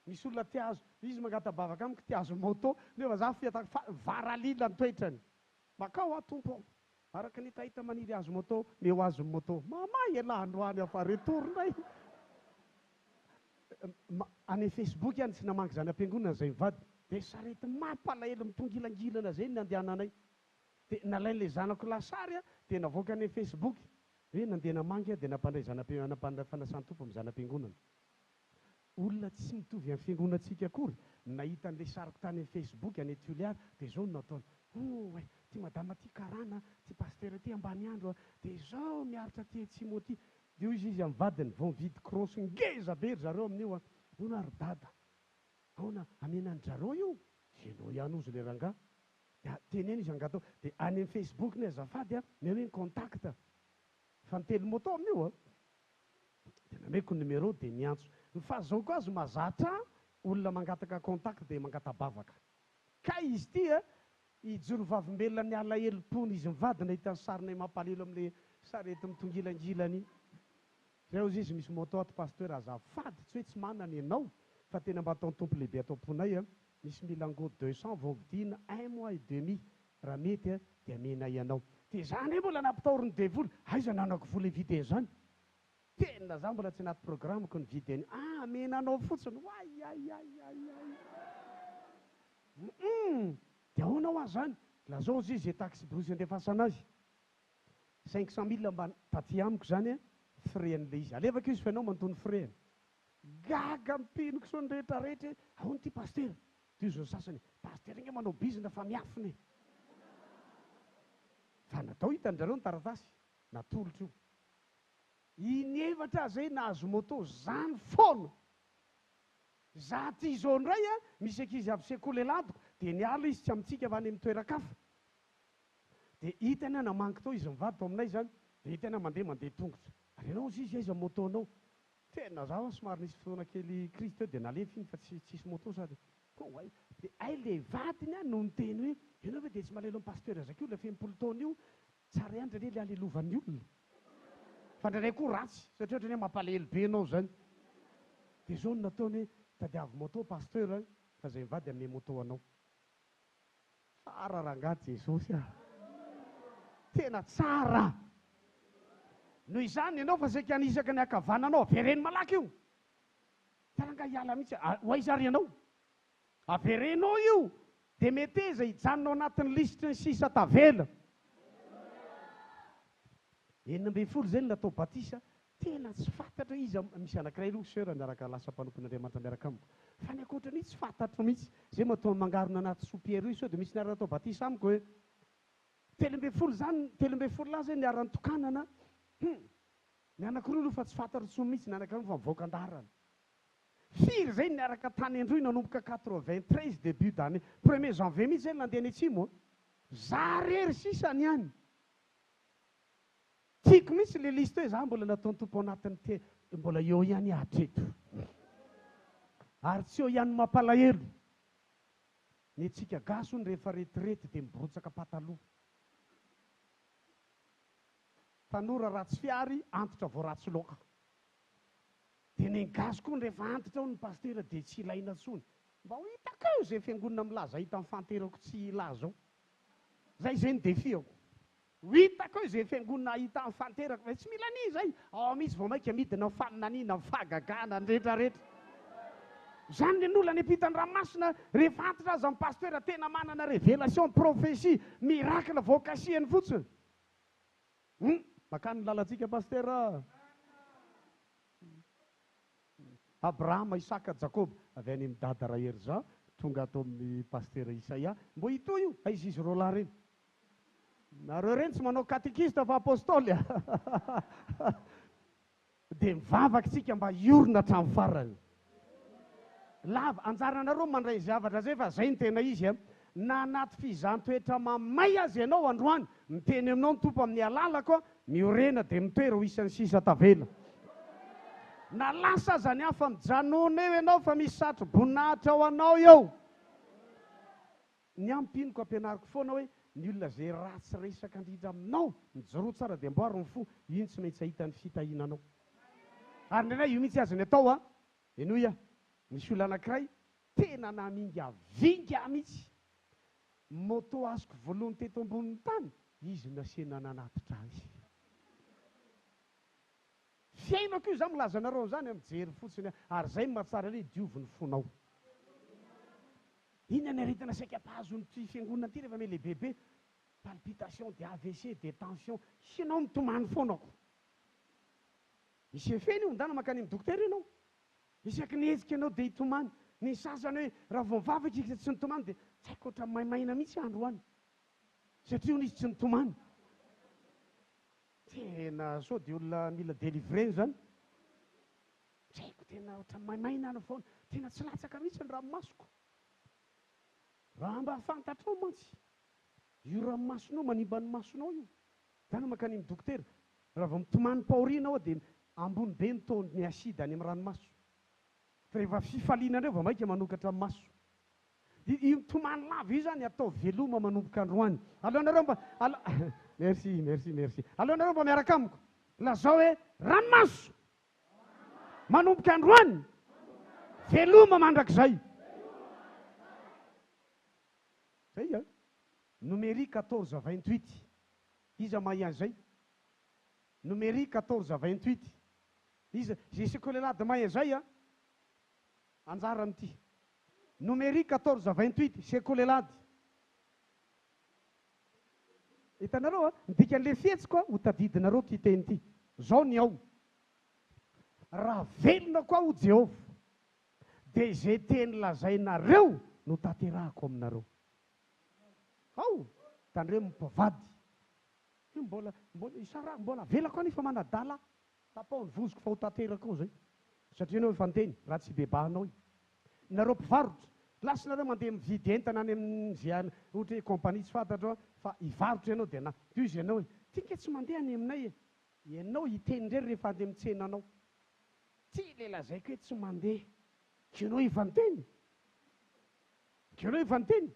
misy olona tiazo izy mangata-bavaka amiko tiazo moto nefa za fiatako varalila ny toetrany makao tompo araka ny tahita maniry azo moto meo azo moto mama ela androany afa retorindray any Facebook any tsy namangy zany am-piangonana zay mivady dia sarety mampalahelo mitongilangilana zay ny andehananay dia nalain'ilay zanako lasary dia navoaka any Facebook hoe nandeha namangy dia nampandray fanasan'ny tompo amin'ny zanam-piangonana olona tsy mitovy amin'ny fiangonantsika akory nahita an'ilay sariko tany amin'ny Facebook any Tuliary dia zao no nataony ty madama ty karana ty pastera ty ambany andro dia zao miaritra ty Timoty dia io izy amin'ny vadiny vao mividy krosy ngeza be ry zareo amin'io ona ry dada aona amenany zareo io ianao ihany ozy le rangahy dia teneny izy angatao dia any amin'ny Facebook ny azafady meo hoe contact fantelo moto amin'io dia nameko numéro dia miantso ny fahazao azy mazatra olona mangataka contact dia mangata-bavaka ka izy ty ijoro vavimbelona ny alahelopony izy mivadina hitany sarinay mampalelo amin'le sarety mitongilangilany zay ozy izy misy moto ato pasteur azafady tsy hoe tsy manana ianao fa tena mba ataony tompo lehibe atao amponay misy milango 200 vao vidina 1 mois et demi raha mety dia amenay ianao dia zany mbola nampitaoriny devoly aiza nanako vola videny zany tena za mbola tsy anaty programmeko ny videny amenanao fotsiny dia ahoana ho azy zany lazao izy zay taxi brosy andefasana azy 500 000 mba taty amiko zany fren'le izy alevaka izy fa ianao mantony freny gaga mpinoko so ny rehetrarehetra ahoany ty pastera dia izy sasany pastera inge manao bizina fa miafiny fa natao hitanjareo ny taratasy natolotra io inevatra zay nahazo moto zany foana za ty zao ndray misy ankizy avy sekoly elantoko dia niala izy tsy amintsika avy any amin'ny toeran-kafa dia hitany namangy tao izy mivady tao aminay zany dia hitany mandeha tongotra ary ianao izy aiza motonao tena zaho somary nisy fotoana kely crise teo dia nalefa iny fa tsisy moto sady dia le vadiny no niteny hoe ianao ve dia tsy malelo amin'ny pasteur zakio la fempolo taona io tsara ihany ndray le alelovan'ny olona fa ndraindray koa ratsy satria ohatrany hoe mampalahelo be anao zany dia zao no nataony hoe tadiavo moto pasteur fa zay mivady ame moto anao tsara rangahy Jesosy tena tsara noho izany ianao fa zay kanisaka ny akavananao avereny malaky io taranga hiala mihitsy hoaizary ianao averenao io dia mety eza hijanonao anatin'ny lisitry ny sisa tavela 9 zay natao batisa tena tsy fantatra izy misy anankiray aloha seur miaraka lasa mpanompon'Andriamanitra miaraka amiko fa ny ankoatrany tsy fantatro mihitsy zay matao mangarona anaty sopiera io sao dia misy niara natao batisa amiko hoe 12 zany 12 lahy zay niara nitokanana ny anankiroa aloha fa tsy fantatro tsony mihitsy ny anankiray fa mivoaka andarana firy zay niaraka tany androy nanomboka 93 début d'année 1er janvier mihitsy zay nandeha ny atsimo za rery sisany ihany tiako mihitsy le liste hoe za mbola nataony tompo anatiny mbola eo ihany hatreto ary tsy eo ihany mampalahelo ny tsika gaso ny rehefa retirety dia miborotsaka pataloha tanora ratsy fiary antitra vao ratsy loka dia ny gaso koa ny rehefa antitra ao ny pastera dia tsy ilaina tsony mba ho hitako eo zay fiangonana milaza hita amin'ny fanterako tsy ilaza ao zay ny defi ao hitako izay fiangonana hita amin'ny fanteraka fa tsy mila ni zay ao misy vao maika midina faminaniana fahagagana ny rehetrarehetra zany le n'olona ny ampitany ranomasina rehefa antitra azy amin'ny paster tena manana révélation prophétie miracle vocation fotsiny makany lalantsika paster Abrahama Isaka Jacob avy any amin'ny dada Raherza tonga ato amin'ny paster Isaia mbo hito io izy rola reny nareo reny tsy manao katekista fa apôstôly dia mivavaka tsika mba iorina hatramin'ny farany lava anjaranareo mandray zavatra zay fa zay ny tena izy na anaty fizahn-toetra mamay azy ianao androany miteny aminao ny tompo amin'ny alalako miorena dia mitoera ho isan'ny sisa tavela na lasa zany hafa mijanona eo ianao fa misy satro-boninahitra ao anao eo ny ampinoko ampianariko foana hoe ny olona zay ratsy resaka indrindra aminao mijoro tsara dia mboary ny fo iny tsy maintsy ahita ny fitahinanao ary ndrindray io mihitsy azy ny atao enoy misy olona anankiray tena naminga vinga mihitsy moto azoko voalohany teto ambonin'ny tany izy nasena nanatitra azy fiainako io zany milaza anareo zany mijery fotsiny ary zay mahatsara hoe diovy ny fonao iny ny aretina saika mpahazony ty fiangonana ty rehefa mele bebe palpitation de AVC de tension sinao mitomany foanako misy efeny io ndana makany amin'ny dokotera ianao isaky nihezika ianao dia hitomany ny sasany hoe raha vao mivavaka izy tsy nitomany dia tsy haiko oatra maimaina mihitsy androany satria ony izy tsy nitomany tena sao dia olona mila délivreny zany tsy haiko tena oatra maimaina any foana tena tsy latsaka mihitsy ny ranomasoko raha mba fantatrao mantsy io ranomasonao manimba ny masonao io zany makany amin'ny dokotera raha vao mitomany paorina ao dia ambony be ny taony ny asida any amin'ny ranomaso fa rehefa fifalianandreo vao maika manokatra amin'ny maso io mitomany lava io zany atao veloma manomboka androany aleonareo mba merci aleonareo mba miaraka amiko lazao hoe ranomaso manomboka androany veloma mandrakizay zay numérique 14-28 iza mahay zay numérique 14-28 iza zay sekolelady mahay zay anjara amity numérique 14-28 sekolelady hitanareo ndikan'le fihetsiko ho tadidinareo ty teny ty zao ny ao raha velona koa ho Jehova dia zay teny lazainareo no tanterahako aminareo ao tandreo mimpivady mbola isara mbola velako anefa manadala tapao ny vozoko fa ho tanteraka ao zay satria anao efa nteny raha tsy bebahanao io nareo mpivarotra lasinareo mandeha mividy entana any amin'izay ohatra hoe kompania tsy fantatro fa hivarotra ianao dia na io izy ianao hoe tinka tsy mandeha any aminay ianao hiteny ndray rehefa andeha mitsenanao ty le lazaiko hoe tsy mandeha kianao efa nteny kianao efa nteny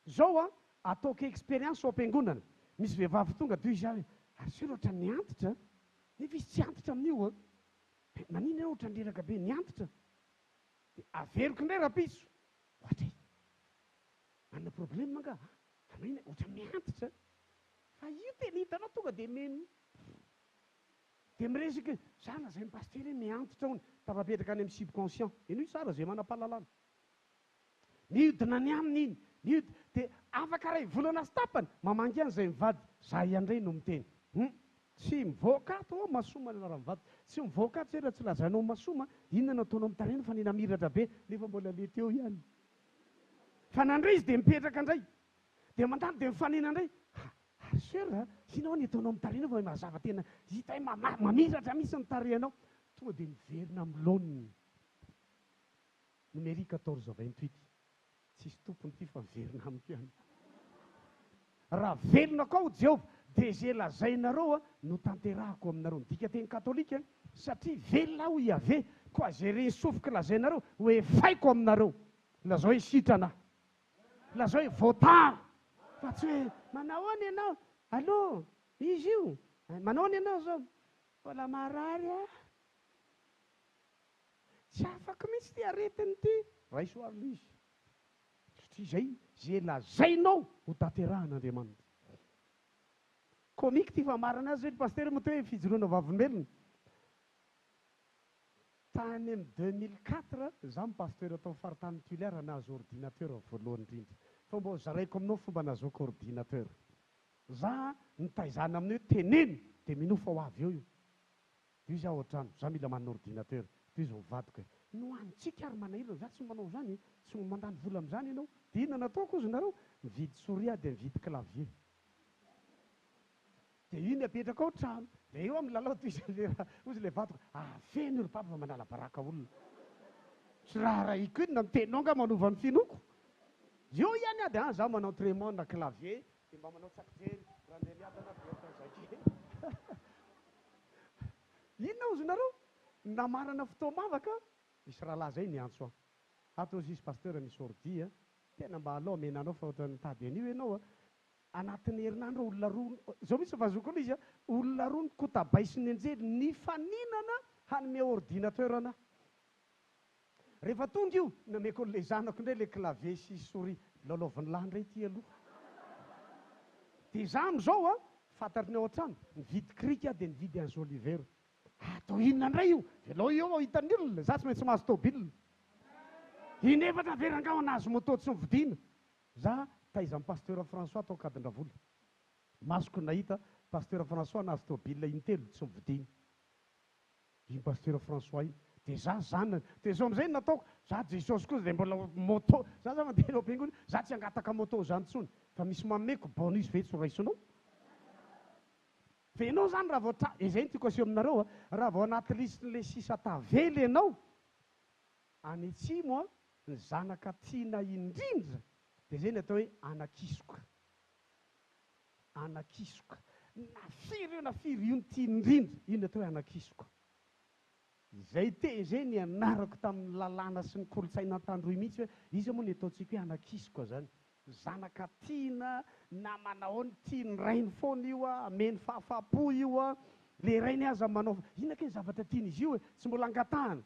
zao ataoko expérience ao am-piangonana misy vehivavy tonga toy izy hoe ary sy ohatra ny antitra nefa izy tsy antitra amin'io manina ianao ohatra niraka be ny antitra dia averiko indray rapiso ohatra manana problème manga manina ohatra miantitra fa io tena hitanao tonga dia meno dia miresaka zana zay mipaster miantitra hony tafapetraka any amin'ny subconscient eno sara zay manam-pahalalana mihodina ny aminy iny mihodina dia afaka ray volana sy tapany mamangy an'izay mivady za iandray no miteny tsy mivoaka ato ao masoma raha mivady tsy mivoaka ato zay raha tsy lazainao masoma inona nataonao mitarena fa ninamiratra be nefa mbola le teo ihany fa nandray izy dia mipetraka indray dia mandalo dia mifanena indray ary sera sinao ny ataonao mitarena fa mazava tena hita hoe mamiratra misy ny tarehanao tonga dia miverina amin'ny laoniny numérique 14-28 tsisy tompony ty fa miverina amiko ihany raha velona koa ho Jehova dia zay lazainareo no tanterahako aminareo midika teny katolika satria velona ho iave koa zay resofoka lazainareo hoe faiko aminareo lazao hoe sitrana lazao hoe voatara fa tsy hoe manao any ianao allo izy io manao any ianao zao mbola marary tsy afaka mihitsy ty aretiny ty raisoarina izy satria zay lazainao ho tanterahan'Andriamanitra komika ty famarana azy hoe paster moa hoe fijoroana vavimbelona. Tany amin'ny 2004 za mipasteur atao faritany Tuilaire nahazo ordinateur voalohany indrindra. Fa mbo zaraiko aminao fomba nahazoako ordinateur. Za nitaizana amin'ny hoe teneny dia minofa ho avy eo io. Io izy aho ohatrano, za mila manana ordinateur. Dia izy mivadika hoe no antsika ary manahirana, za tsy manao zany, tsy mandany vola amin'izany ianao. Dia inona nataoko izy nareo? Mividy souris dia mividy clavier. Dia iny apetraka ao trano. Dia eo amin'ny lalao toy izy le vadiko, feno ry papa fa manala baraka olona. Tsy raha raiko iny na mitenao nga manova ny finoko. Io ihany dia za manao trémon na clavier, dia mba manao tsakijely, raha andeha miadana be inona ozy nareo? Namarana fotoa mavaka, misy rahalahy zay niantso aho. Ato izy pasteur misy ordi, tena mba alao menanao fa ohatra nitady an'io ianao anatin'ny herinandro olona roa, zao misy fazoko izy olona roa kotabaisiny anjely nifaninana hanome ordinateur ana. Rehefa tonga io nameko le zanako indray le clavier sy souris lalaoviny lahy indray ty aloha. Dia za amin'izao fantatry ny ao an-trano nividy krika dia nividy an'izao Oliver. Atao inona indray io? Velao eo hitan'ny olona, za tsy maintsy mahazo tôbila. Inefatra verangao anazy moto tsy mividiana. Za taiza amin'ny pasteur François tao Kadindravola. Masoko nahita pasteur François nahazo tôbila intelo tsy mividiana. Iny pasteur François iny. Dia za zanany. Dia zao amin'izay nataoko, za Jesosy koa dia mbola moto. Za mandeha eo am-piangonana, za tsy hangataka moto zany intsony. Fa misy mameko bonus ve tsy raisinao? Fa ianao zany raha vao izay no tiako aseho aminareo raha vao anaty listin'ilay sisa tavela ianao, any atsimo ny zanaka tiana indrindra dia izay no atao hoe anakisoka. Anakisoka. Nafiry io nafiry io ny tia indrindra, io no atao hoe anakisoka. Izay izay ny anarako tamin'ny lalàna sy ny kolontsaina an-tandroy mihitsy hoe izy moa ny ataontsika hoe anakisoka zany. Zanaka tiana, namana ao ny tiany rainy foana io ameny fahafapo io le rainy aza manao inona ke zavatra tian'izy io tsy mbola angatahana.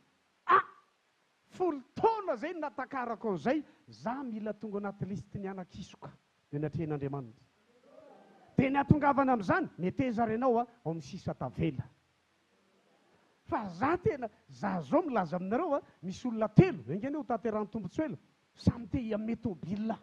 Folo taona zay natakarako an'izay, za mila tonga anaty listiny anakisoka dia natrehan'Andriamanitra. Dia ny atongavana amin'izany meteza renao ao amin'ny sisa tavela. Fa za tena, za zao milaza aminareo misy olona telo, engany ho tanterahany tombotsoela, samy te hiame tôbila.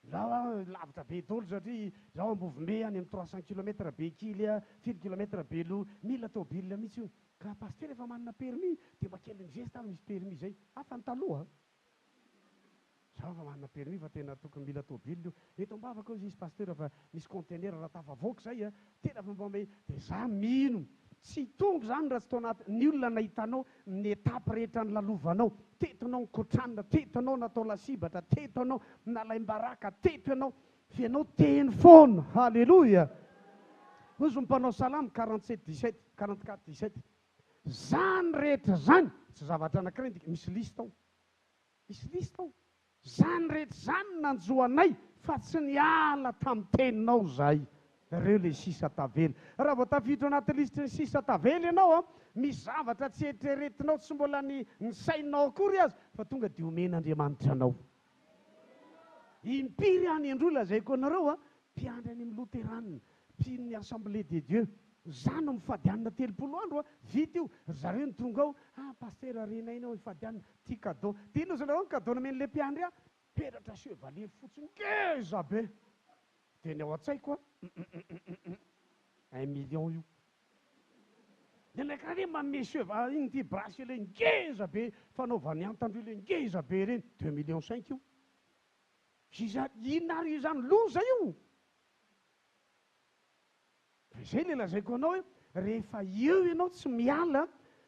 Zaho lavitra be daholo satria zaho Ambovimbe any amin'ny 300 km be kily, 7 km be lo, mila tôbila mihitsy io. Ka pasteur efa manana permis, dia mba kely mizesy tany misy permis zay. Fa ny taloha zaho efa manana permis fa tena tokony mila tôbila io. Eto ambavaka izy pasteur fa misy conteneur raha tafavoaka zay tena fa mba dia za mino tsy tonga zany raha tsy tao anaty ny olona nahitanao ny etape rehetra ny lalovanao. Tetonao nykotranina, tetonao natao lasibatra, tetonao nalaim-baraka, teto ianao fa ianao teny foana. Halleloja. Ozy mpanao salamy 47:17, 44:17. Zany rehetra zany tsy zavatra anankiray, misy lista ao. Misy lista ao. Zany rehetra zany nanjoanay fa tsy niala tamin'ny teninao zahay. Ireo le sisa tavela. Raha vao tafiditra anaty listiny sisa tavela ianao misy zavatra tsy eritreretinao, tsy mbola ny sainao akory azy, fa tonga dia omen'Andriamanitra anao. Impiry any Androla zaiko anareo mpiandry any amin'ny Loterana, mpino ny Assemblée de Dieu. Zany mifadianina 30 andro vita io. Zareo ny tonga ao, pasteur arenainao ifadianina ty cadeau. Tianao zareo ny cadeau namen'le mpiandry peratra chevalier fotsiny ngeza be. Dia ny ao an-tsaiko 1 million io. Dia nakare manome chevalier iny ty bracelet ngeza be, fanaovany antandro ile ngeza be reny 2,5 millions io. Inona ary io zany loza io. Izay le lazaiko anao hoe rehefa eo ianao tsy miala,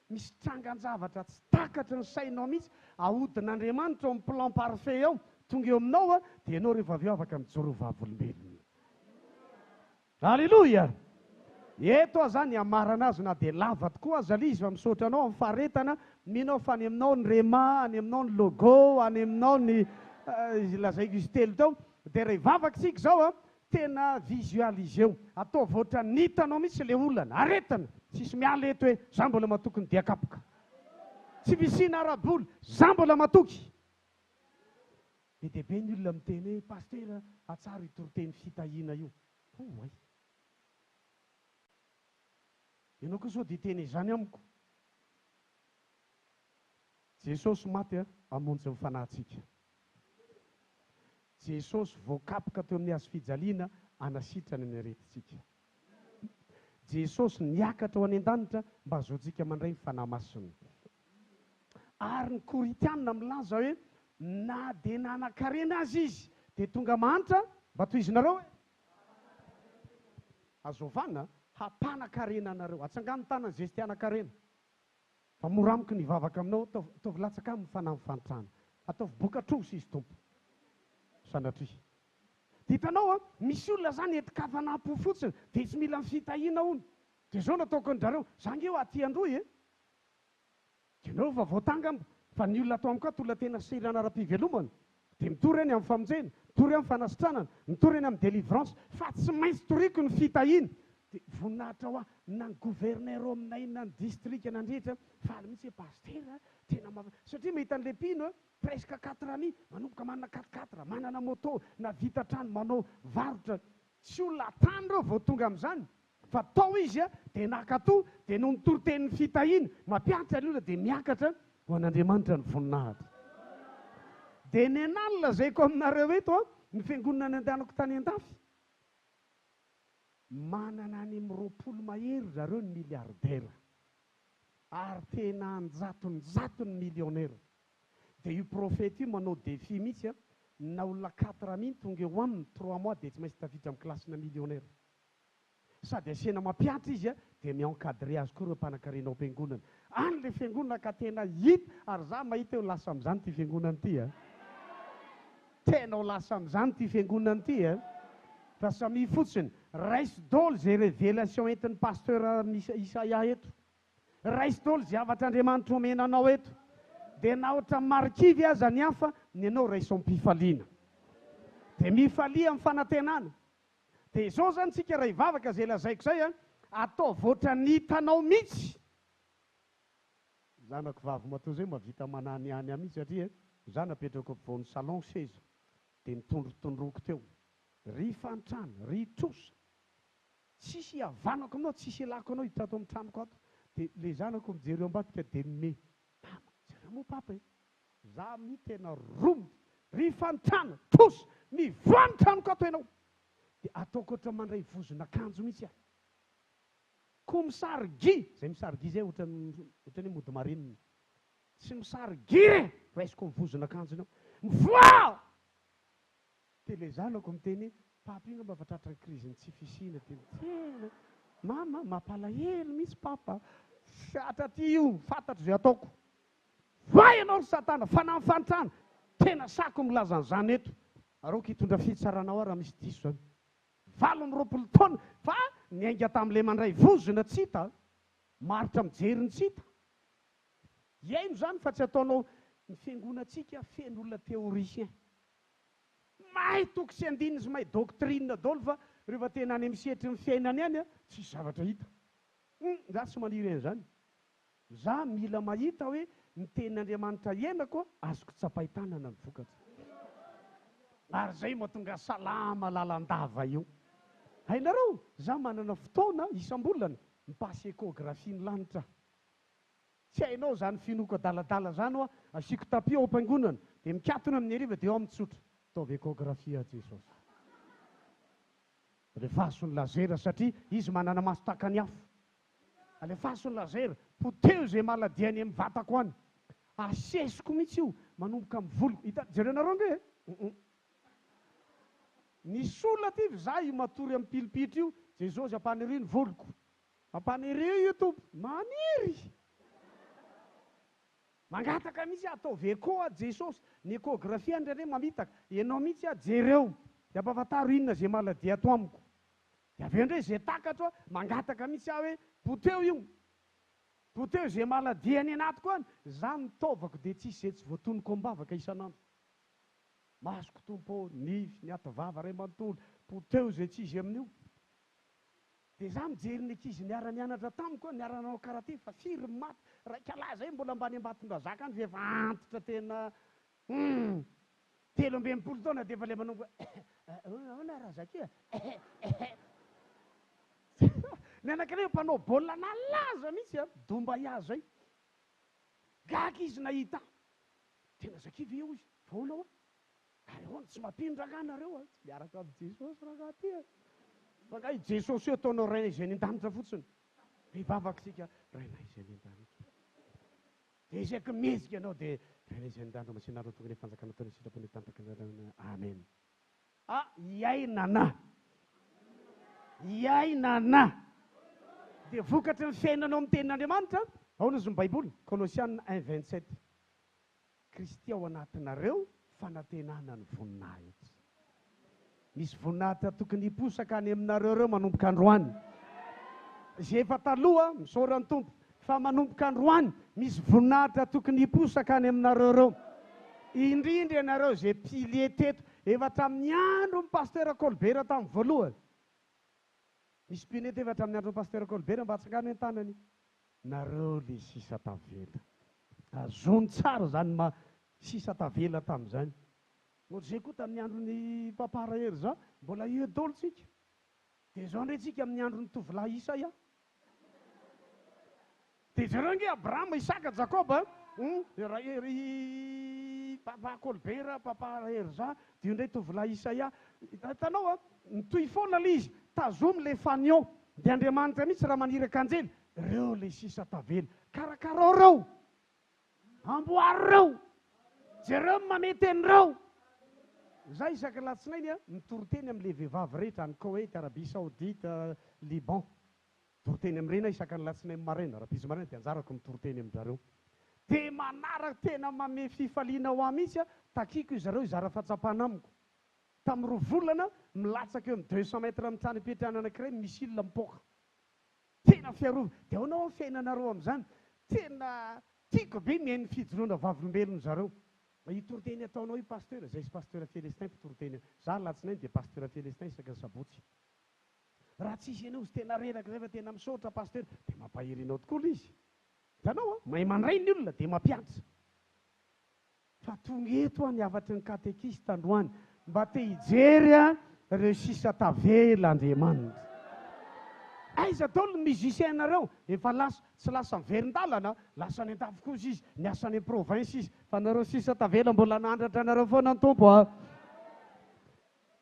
misy trangan-javatra tsy takatra ny sainao mihitsy, ahodin'Andriamanitra ao amin'ny plan parfait ao, tonga eo aminao dia ianao rehefa avy eo afaka mijoro vavolombelona. Halleloja. Eto zany amarana azy na dia lava tokoa aza le izy fa misaotra anao amin'ny faharetana, minao fa any aminao ny Rema, any aminao ny logo, any aminao ny lazaiko izy telo tao. Dia rehefa vavaksika zao tena visualiseo, atao voatra nitanao mihitsy le olana, aretana, tsisy miala eto hoe za mbola matoky ny diakapoka, tsy visina araboly, za mbola matoky. Be dia be ny olona miteny hoe pasteur atsara itoriteny fitahiana io. Oay. Ianao koa sao dia teny izany amiko. Jesosy maty hamonjy ny fanahintsika. Jesosy voakapoka teo amin'ny hazo fijaliana hanasitrana ny aretintsika. Jesosy niakatra ho any an-danitra mba hahazoantsika mandray ny fanahy masina. Ary ny Koritianina milaza hoe na dia nanan-karena azy izy dia tonga mahantra mba toy izy nareo hoe azovana hampanan-karena anareo. Atsangano tanany zay sy tiana-karena. Fa mora amiko ny vavaka aminao, ataovy latsaka amin'ny fanahy mifanitrana. Ataovy boka-troso izy tompo. Sanatria. Dia hitanao misy olona zany etikavana po fotsiny dia tsy mila fitahiana hono. Dia zao nataoko anjareo, zany eo aty androy e. Ianao fa voatanga fa ny olona atao amiko olona tena sirana ara-pivelomana. Dia mitory eny amin'ny famonjena, mitory amin'ny fanasitranana, mitory eny amin'ny délivrance, fa tsy maintsy toriko ny fitahiana. Dia voninahitra ho na ny gouverneur aminay na ny district nandrehitra faly mihitsy hoe pasteur tena satria mahita an'ilay mpino presque 4 ans manomboka manana 4x4 manana moto na vita trano manao varotra. Tsy olona tany reo vao tonga amin'izany fa tao izy dia nakatoa dia no nitory-tenin'ny fitahiana mampianatra ny olona dia miakatra ho an'Andriamanitra ny voninahitra. Dia ny an'alina lazaiko aminareo eto ny fiangonana nandehanako tany an-dafy. Manana any amin'ny 20 mahery zareo ny miliardera ary tena anjatony milionera. Dia io profeta io manao défi mihitsy na olona 4 000 tonga eo aminy 3 mois dia tsy maintsy tafiditra amin'ny klasina milionera. Sady asiana mampianatra izy dia mi-encadré azy koa ireo mpanan-karena ao am-piangonana. Any le fiangonana ka tena hita ary za mahita eo lasa amin'izany ity fiangonana ity tena ho lasa amin'izany ity fiangonana ity fa samy fotsiny raisy dôly zay révélation entin'ny pasteur Isaia eto, raisy dôly zay avatr'Andriamanitra omenanao eto. Dia na ohatra marikivy aza ny hafa ny anao raisy am-pifaliana dia mifalia amin'ny fanantenana. Dia izao zany tsika raha hivavaka zay lazaiko zay atao voatra ny hitanao mihitsy. Zanako vavy matoa zay mavita manany any mihitsy satria za napetrako ampovoan'ny salon seza dia nitondrotondroko teo ry fantrana ry trosa tsisy havanako aminao tsisy ilako anao hiditra ato amin'ny tranoko ato. Dia le zanako mijery eo ambadika dia me mama jereo moa papa za mi tena romotra ry fantrana trosa mivoany tranoko ato ianao. Dia ataoko ohatra mandray vozona akanjo mihitsy koa misarigy zay misarigy zay ohatrany mody marinina tsy misarigy raisiko mivozona akanjo ianao mivoa. Dia le zanako miteny papa io mba fatratra ny crise tsy fisina tena mama mampalahelo mihitsy papa hatraty io fantatro zay ataoko. Va ianao ry satana fanahy mifanitrana tena sako milaza an'izany eto aroako hitondra fitsaranao raha misy diso zany 20 taona fa niainga tamin'ilay mandray vozona tsy hita maritra mijery ny tsy hita iaino zany fa tsy ataonao ny fiangonantsika feno olona théoricien mahay toko sy andininy sy mahay doctrine daholo fa rehefa tena any misetry ny fiainany any tsy zavatra hita. Za tsy maniry an'izany. Za mila mahita hoe ny tenin'Andriamanitra iainako azoko tsapaitanana ny vokatra ary zay mahatonga salama lalandava io. Hainareo za manana fotoana isam-bolana mipasy échographie ny lanitra. Tsy hainao zany finoko adaladala zany asiko tapis ao am-piangonana dia mikatona amin'ny hariva dia eo amin'ny tsotra ataovy échographie a Jesosy. Alefasony lazera satria izy manana maso tahaka ny afo. Alefasony lazera poteo zay maladiany amin'ny vatako any asesiko mihitsy io manomboka amin'ny voloko. Jerenareo nge nisy olona ty za io matory amin'ny pilipitra io Jesosy ampaniry ny voloko ampaniry io tompo maniry mangataka mihitsy ataovy écho a Jesosy ny échographie andreny mamitaka ianao mihitsy jereo dia ampafantaro inona zay maladi ato amiko. Dia avy eo indray zay takatra mangataka mihitsy aho hoe poteo io poteo zay maladi any anatiko any za mitaovako dia tsisy zay tsy voatonoko ambavaka isanandro. Masoko tompo nify ny atovava ray manontolo poteo zay tsy izy amin'io. Dia za mijery ny ankizy niara-nianatra tamiko niara-nanao karaha ty fa firy maty raika lahy zay mbola ambany Ambatondrazaka any efa antitra tena 13 taona dia efa le manomboka ahoana raha zakio ny anankiray mpanao baolina nalaza mihitsy a domba ihazo zay gaga izy nahita tena zakivy eo izy vaonao a ahoana tsy mampindraka nareo a tsy miaraka amin'ny jesosy raha ty a fa nga i jesosy io ataonao raina izay ny an-danitra fotsiny mivavaka sika raina izay ny an-danitra de isaky mezika ianao de raina izay ny an-danitra masinareo tonga ny fanjakana taona sitrapony tantaka amen iainana de vokatry ny fiainanao amin'ny tenin'Andriamanitra ao nazy ny baiboly Kolosiana 1:27 Kristy ao anatinareo fanantenana ny voninahitra misy voninahitra tokony hiposaka any aminareo reo manomboka androany zay efa taloha misaorany tompo fa manomboka androany misy voninahitra tokony hiposaka any aminareo reo indrindra ianareo zay pilie teto efa tamin'ny andro ny pasteur Colbert tamin'ny voalohany misy pilie teto efa tamin'ny andro ny pasteur Colbert mba atsangano an-tanany nareo le sisa tavela azony tsara zany sisa tavela tamin'izany ohatr'izay koa tamin'ny andron'ny papa Rahery za mbola idôlo tsika de zao ndray tsika amin'ny andron'ny tovolahy Isaia de zareo nge Abrahama Isaka Jacob Rahery papa Colbert papa Rahery za de io ndray tovolahy Isaia hitanao mitohy foana le izy tazomy le fanion de Andriamanitra mihitsy raha maniraka anjely reo le sisa tavela karakarao reo amboary reo jereo mamety an'ireo za isaky latsinainy a mitoroteny amin'le vehivavy rehetra any Koweït Arabie Saoudite Liban toroteny amin'ireny isaky ny latsinainy maraina rapizy maraina de anjarako mitoroteny amin'zareo de manaraka tena mame fifaliana ho ahy mihitsy a takiko izareo izara fahatsapana amiko tamin'ny roa volana milatsaka eo amin'ny 200 mètres amin'ny trano ipetrahana anankiray misile mipoka tena fiarova de ao nao fiainanareo amin'izany tena tiako be mihaino fijoroana vavolombelony zareo itoroteny ataonao io pasteur zay sy pasteur Félestin mpitoroteny za latsinainy de pasteur Félestin isaky ny sabotsy raha tsisy anao zy tena reraka zay fa tena misaotra pasteur de mampahirinao tokoa izy hitanao a mahay mandray ny olona de mampianatra fa tonga eto a niavatry ny katekista androany mba te hijery a reo sisa tavela Andriamanitra aiza daholo ny musicienareo efa lasa tsy lasa miverin-dalana lasa ny an-tavok'ozy izy niasa any province izy fa nareo sisa tavela mbola nandratra nareo foana ny tompo a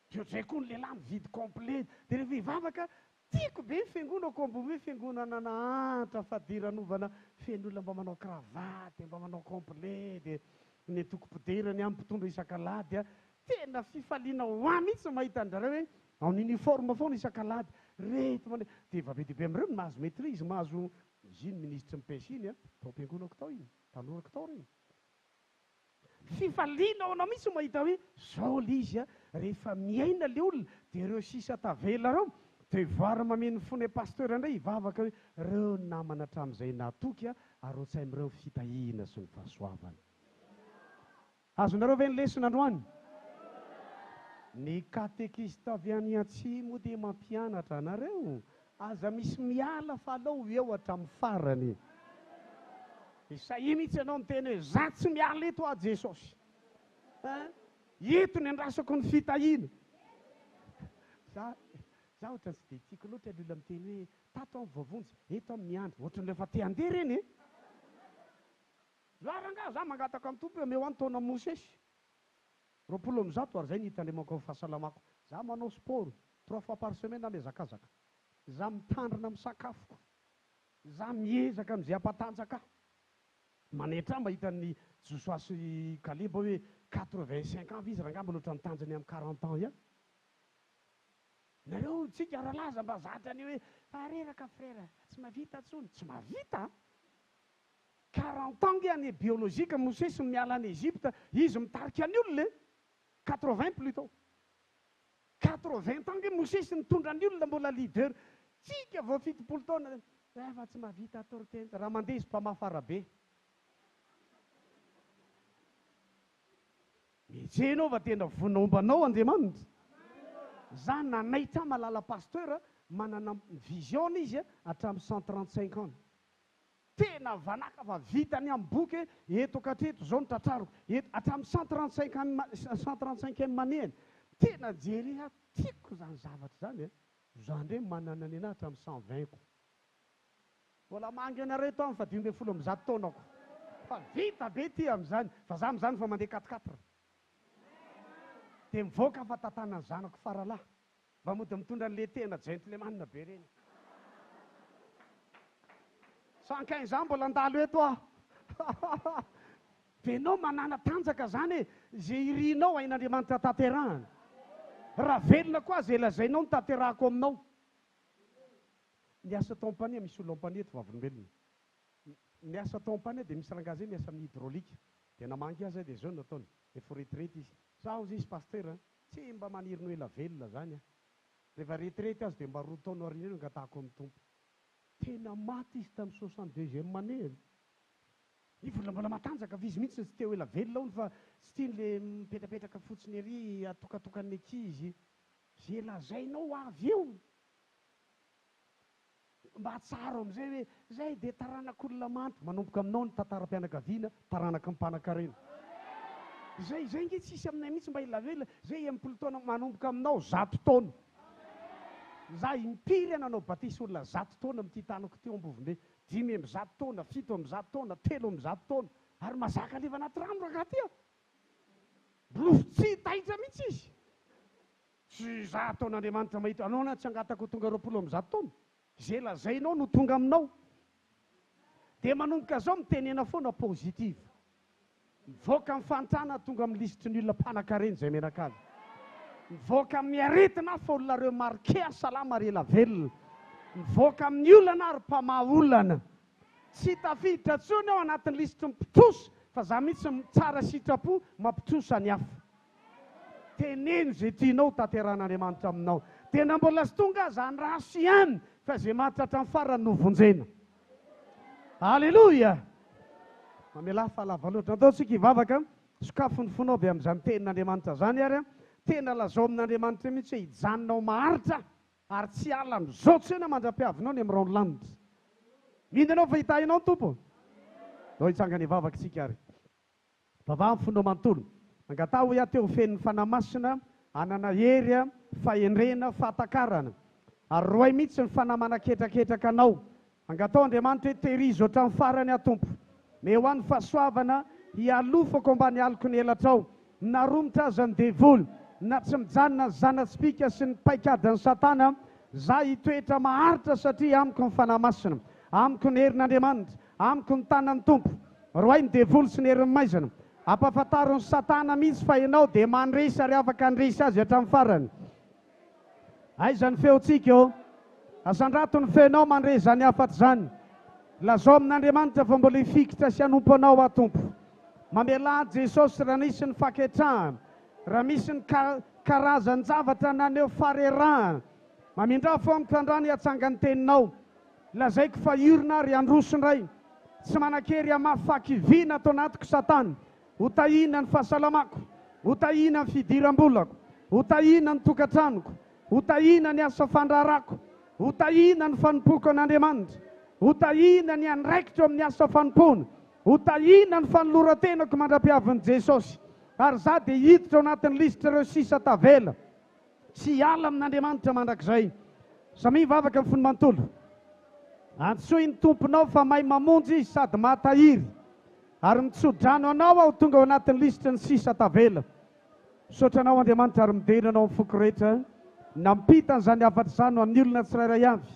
de zay koa ny lehilahy mividy complet de rehefa hivavaka tiako be fiangonako mbo hoe fiangonana nahantra fadiran'ovana feno olona mba manao cravaty mba manao complet de ny toko-piderany amin'ny mpitondra isan-kalady a tena fifaliana ho ahy mihitsy mahita anjareo hoe en uniforme foana isan-kalady reto mane de vabe dehibe amin'ireo no mahazo maîtrise mahazo izy iny ministre mipesy iny a tao am-piangonako tao iny tanorako tao reny fifaliana ao anao mihitsy mahita hoe zao le izy a rehefa miaina le olona de reo sisa tavela reo de voary mameno fony pasteur indray hivavaka hoe reo namana hatramin'izay natoky a arotsay amin'ireo fitahina sy ny fahasoavana azonareo ve ny lesona androany ny katekista avy any atsimo de mampianatra anareo aza misy miala fa alao eo hatramin'ny farany isaia mihitsy ianao miteny hoe za tsy miala eto a Jesosy eto ny andrasako ny fitahina za ohatra tsy de tiako loatra ny olona miteny hoe tato amin'ny vavonjy eto amin'ny miandry ohatran'lefa te handeha reny e zaranga za mangataka amin'ny tompo meo any taona mosesy 20 ary zay nitandremako amin'ny fahasalamako za manao sport 3 fois par semaine amezakazaka za mitandrina amin'ny sakafoko za miezaka amin'izay ampatanjaka manetra mahita ny Josoasy Kaleba hoe 85 ans izy rangamba loatra nitanjany amin'ny 40 ans ihany nareo tsika rahalaza mba zatrany hoe fareraka frère tsy mavita tsony tsy mavita 40 ans nge any biolojika mosesy miala any Egypte izy mitarika any olona 80 plutôt 80 ans nge mosesy nitondra ny olona mbola leader tsika vao 70 taona fa tsy mavita toroteny raha mandeha izy mpamafarabe mijenao fa tena vonombanao Andriamanitra za nanaitra malala pasteur manana vision izy hatramin'ny 135 ans tena vanaka fa vitany amin'ny boky eto katreto zao nitratraroko hatramin'ny 135 maneny tena jery tiako zany zavatra zany Zany ndray manana ny anahy hatramin'ny 120ko. Mbola mangy anareo tao fa 12 taonako. Fa vita be ty amin'izany. Fa za amin'izany fa mandeha 4x4. Dia mivoaka fa tantanan'ny zanako faralahy. Mba mody mitondra an'le tena gentleman be reny. Sankain izany mbola andalo eto ah. Dia ianao manana tanjaka zany zay irinao ain'Andriamanitra tanterahana. Raha velona koa zay lazainao ny tanterahako aminao. Niasa tao ampania misy olona ampania eto vavolombelona. Niasa tao ampania dia misy rangazy miasa amin'ny hydraolika. Dia namangy azy dia zao nataony. Efa retraite izy. Zaho izy pasteur tsy mba maniry ny ela velona zany ah. Rehefa retraite azy dia mba 2 taona aoriana angatahako amin'ny tompo. Tena maty izy tamin'ny 62e année. Ny vola mbola matanjaka vizy mihitsy tsy teo ela velona hono fa tsy tian'le mipetrapetraka fotsiny ery atokatokan'ny ankizy. Zay lazainao avy eo. Mba tsara amin'izay hoe zay dia taranak'olona manto. Manomboka aminao ny tantaram-pianakaviana, taranaky ny mpanan-karena. Zay nge tsisy aminay mihitsy mba ela velona. Zay enimpolo taona manomboka aminao 100 taona. Za impiry nanao batisy olona 100 taona amin'ity tanako teo Ambovombe. 5 amin'ny 100 taona, 7 amin'ny 100 taona, 3 amin'ny 100 taona. Ary mazaka leva anaty rano ragaty ah. Blofitsy taitra mihitsy izy. Tsy za taon'Andriamanitra mahita anao na tsy angatako tonga 20 amin'ny 100 taona. Zay lazainao no tonga aminao. Dia manomboka zao mitenena foana pozitiva. Mivoaka amin'ny fantrana tonga amin'ny lisitry ny olona mpanan-karena izay menakavy. Mivoaka amin'ny aretina fa olonareo marke salama ary ela velona. Mivoaka amin'ny olana ary mpamaha olana. Tsy tafiditra tsony ao anatin'ny lisitry mipitosy fa za mihitsy tsara sitrapo mampitosy ny hafa. Teneno zay tianao tanteran'Andriamanitra aminao. Tena mbola sy tonga zany rasy ihany fa zay mahatratra amin'ny farany no vonjena. Alleluia. Mamela falava loatra. Ataontsika hivavaka sokafony fonao avy amin'izany tenin'Andriamanitra zany ary tena lazao amin'Andriamanitra mihitsy hoe hijanonao maharitra ary tsy ala mizaotsy ena mandra-piavinao ny amin'ny lanitra. Mindinao fa hitahinao tompo. Ao hitsangany hivavaka tsika ary. Vavaha fonao manontolo. Angatao ia teo fen'ny fanamasina, anana hery, fahendrena, fahatakarana. Ary roay mihitsy ny fanahy manaketraketraka anao. Angatao Andriamanitra hoe tehirizo hatramin'ny farany atompo. Meo an'ny fahasoavana hialofako ambany aliko ny elatrao. Naromitra aza ny devoly, na tsy mijanona ny zanatsipika sy ny paikadan'ny satana. Za hitoetra maharitra satria amiko ny fanahy masina, amiko ny herin'Andriamanitra, amiko ny tanan'ny tompo. Roay ny devoly sy ny herin'ny maizana. Ampafantaron'ny satana mihitsy fa ianao dia mandresy ary afaka andresy azy hatramin'ny farany. Aiza ny feontsika eo? Asandrato ny feonao mandresy zany afaty zany. Lazao amin'Andriamanitra fa mbola hifikitra sy hanompo anao atompo. Mamela Jesosy raha nisy ny faketrahana, raha misy ny karazany zavatra naneo farerahana. Mamindra fo mitandrany hatsanga ny teninao. Lazaiko fa iorina ary androson-ray. Tsy manan-kery hamafaky vina atao anatiko satana. Hotahina ny fahasalamako, hotahina ny fidiram-bolako, hotahina ny tokantranoko, hotahina ny asa fandrarako, hotahina ny fanompoko an'Andriamanitra, hotahina ny andraikitra amin'ny asa fanompona, hotahina ny fanoloran-tenako mandra-piavin'i Jesosy. Ary za dia hiditra ao anatin'ny lisitra ireo sisa tavela. Tsy ala amin'Andriamanitra mandrakizay. Samy mivavaka amin'ny fony manontolo. Antsoy ny tomponao fa mahay mamonjy sady mahatahiry. Ary mitsodrano anao aho tonga ao anatin'ny lisitra ny sisa tavela. Sotranao Andriamanitra ary midenanao amin'ny foko rehetra. Nampitany zany afaty zany ho amin'ny olona tsirairay avy.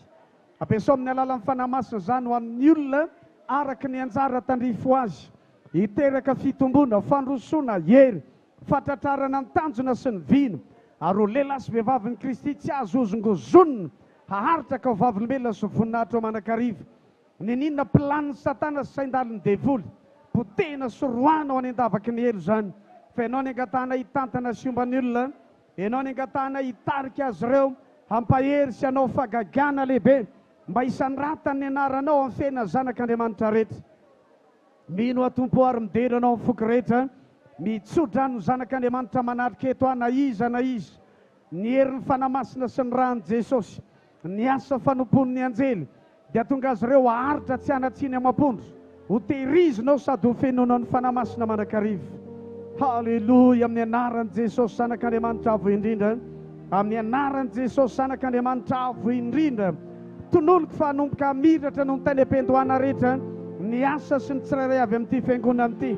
Ampiasao amin'ny alalan'ny fanahy masina zany ho amin'ny olona araka ny anjara tandrifo azy. Hiteraka fitombona, fandrosoana, hery, fatratrarana ny tanjona sy ny vina. Ary ho lehilahy sy vehivavy ny Kristy tsy azo ozongozonina haharitra ka ho vavolombelona sy voninahitra ao manan-kariva. Ninona planin'ny satana sy sain-daliny devoly potehina sy roana ao any an-davaky ny elo zany. Fa ianao ny angatahana hitantana sy omban'ny olona, ianao ny angatahana hitarika azy ireo, hampahery sy hanao fagagana lehibe mba hisanratany ny anaranao amin'ny fiainana zanak'Andriamanitra rehetra. Mino atompo ary midenanao amin'ny foko rehetra, mitsodrano ny zanak'Andriamanitra manatrika eto ana iza na iza. Ny herin'ny fanamasina sy ny ran'ny Jesosy, ny asa fanompon'ny anjely, dia tonga azy ireo haharitra tsy hanatsiny amam-pondro. Ho tehirizinao sady ho fenonao ny fanamasina manan-kariva. Halleluia, amin'ny anaran'i Jesosy zanak'Andriamanitra avo indrindra. amin'ny anaran'i Jesosy Zanak'Andriamanitra avo indrindra. Tonoloko fa hanomboka miratra noho ny tany am-piandohana rehetra ny asa sy ny tsirairay avy amin'ity fiangonana ity.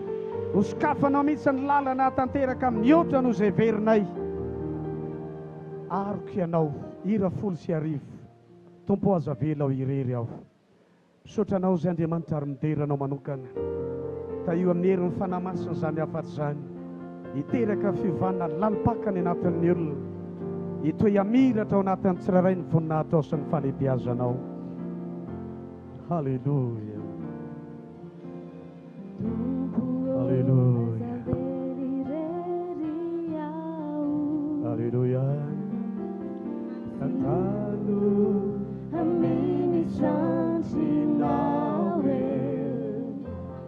Hosokafanao mihitsy ny lalana tanteraka mihoatra noho izay verinay. Aroko ianao ira folo sy arivo, tompo aza vela ao irery aho. Misotranao izay Andriamanitra ary mideranao manokana. Taio amin'ny herin'ny fanamasina izany afa-tsy izany. Hiteraka fivana lalipakany anatin'ny olona. Hitoy amiratra ao anatin'ny tsirairay ny voninahitao sy ny falebiazanao. Halleluja. Halleluja. Halleluja. Tantalo aminy santinao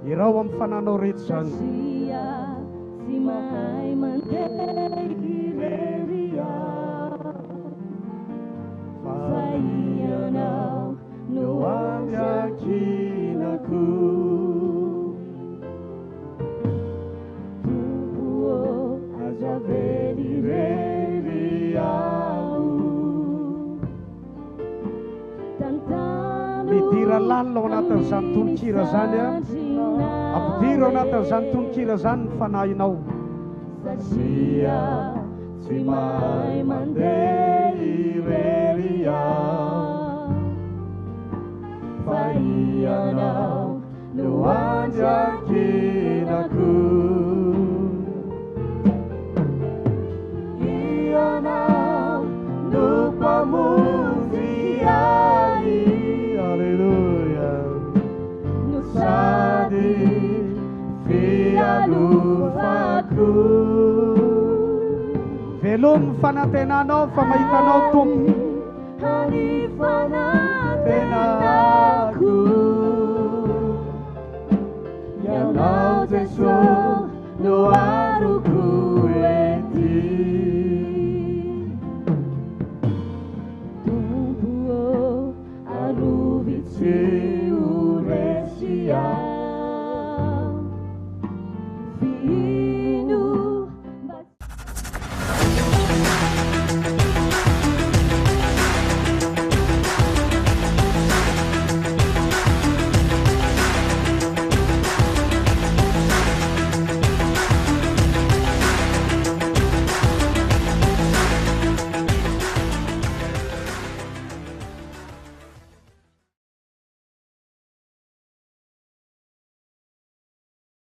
irao amin'ny fananao rehetra zany. Sy mahay mandeha irery fa ianao no andrakinako. Tompo aza vely irery midira lalina ao anatin'izany tononkira zany a. Ampidiro ao anatin'izany tononkira zany ny fanahinao. Satria tsy mahay mandeha irery fa ianao no andrakinako. Ianao no mpamonjy ahy. Aleluia. No sady fialovako. Velomy fanantenanao fa mahitanao tompo. Any fanantenako. Ianao Jesosy no aroko ety. Tompo arovitsy o resia.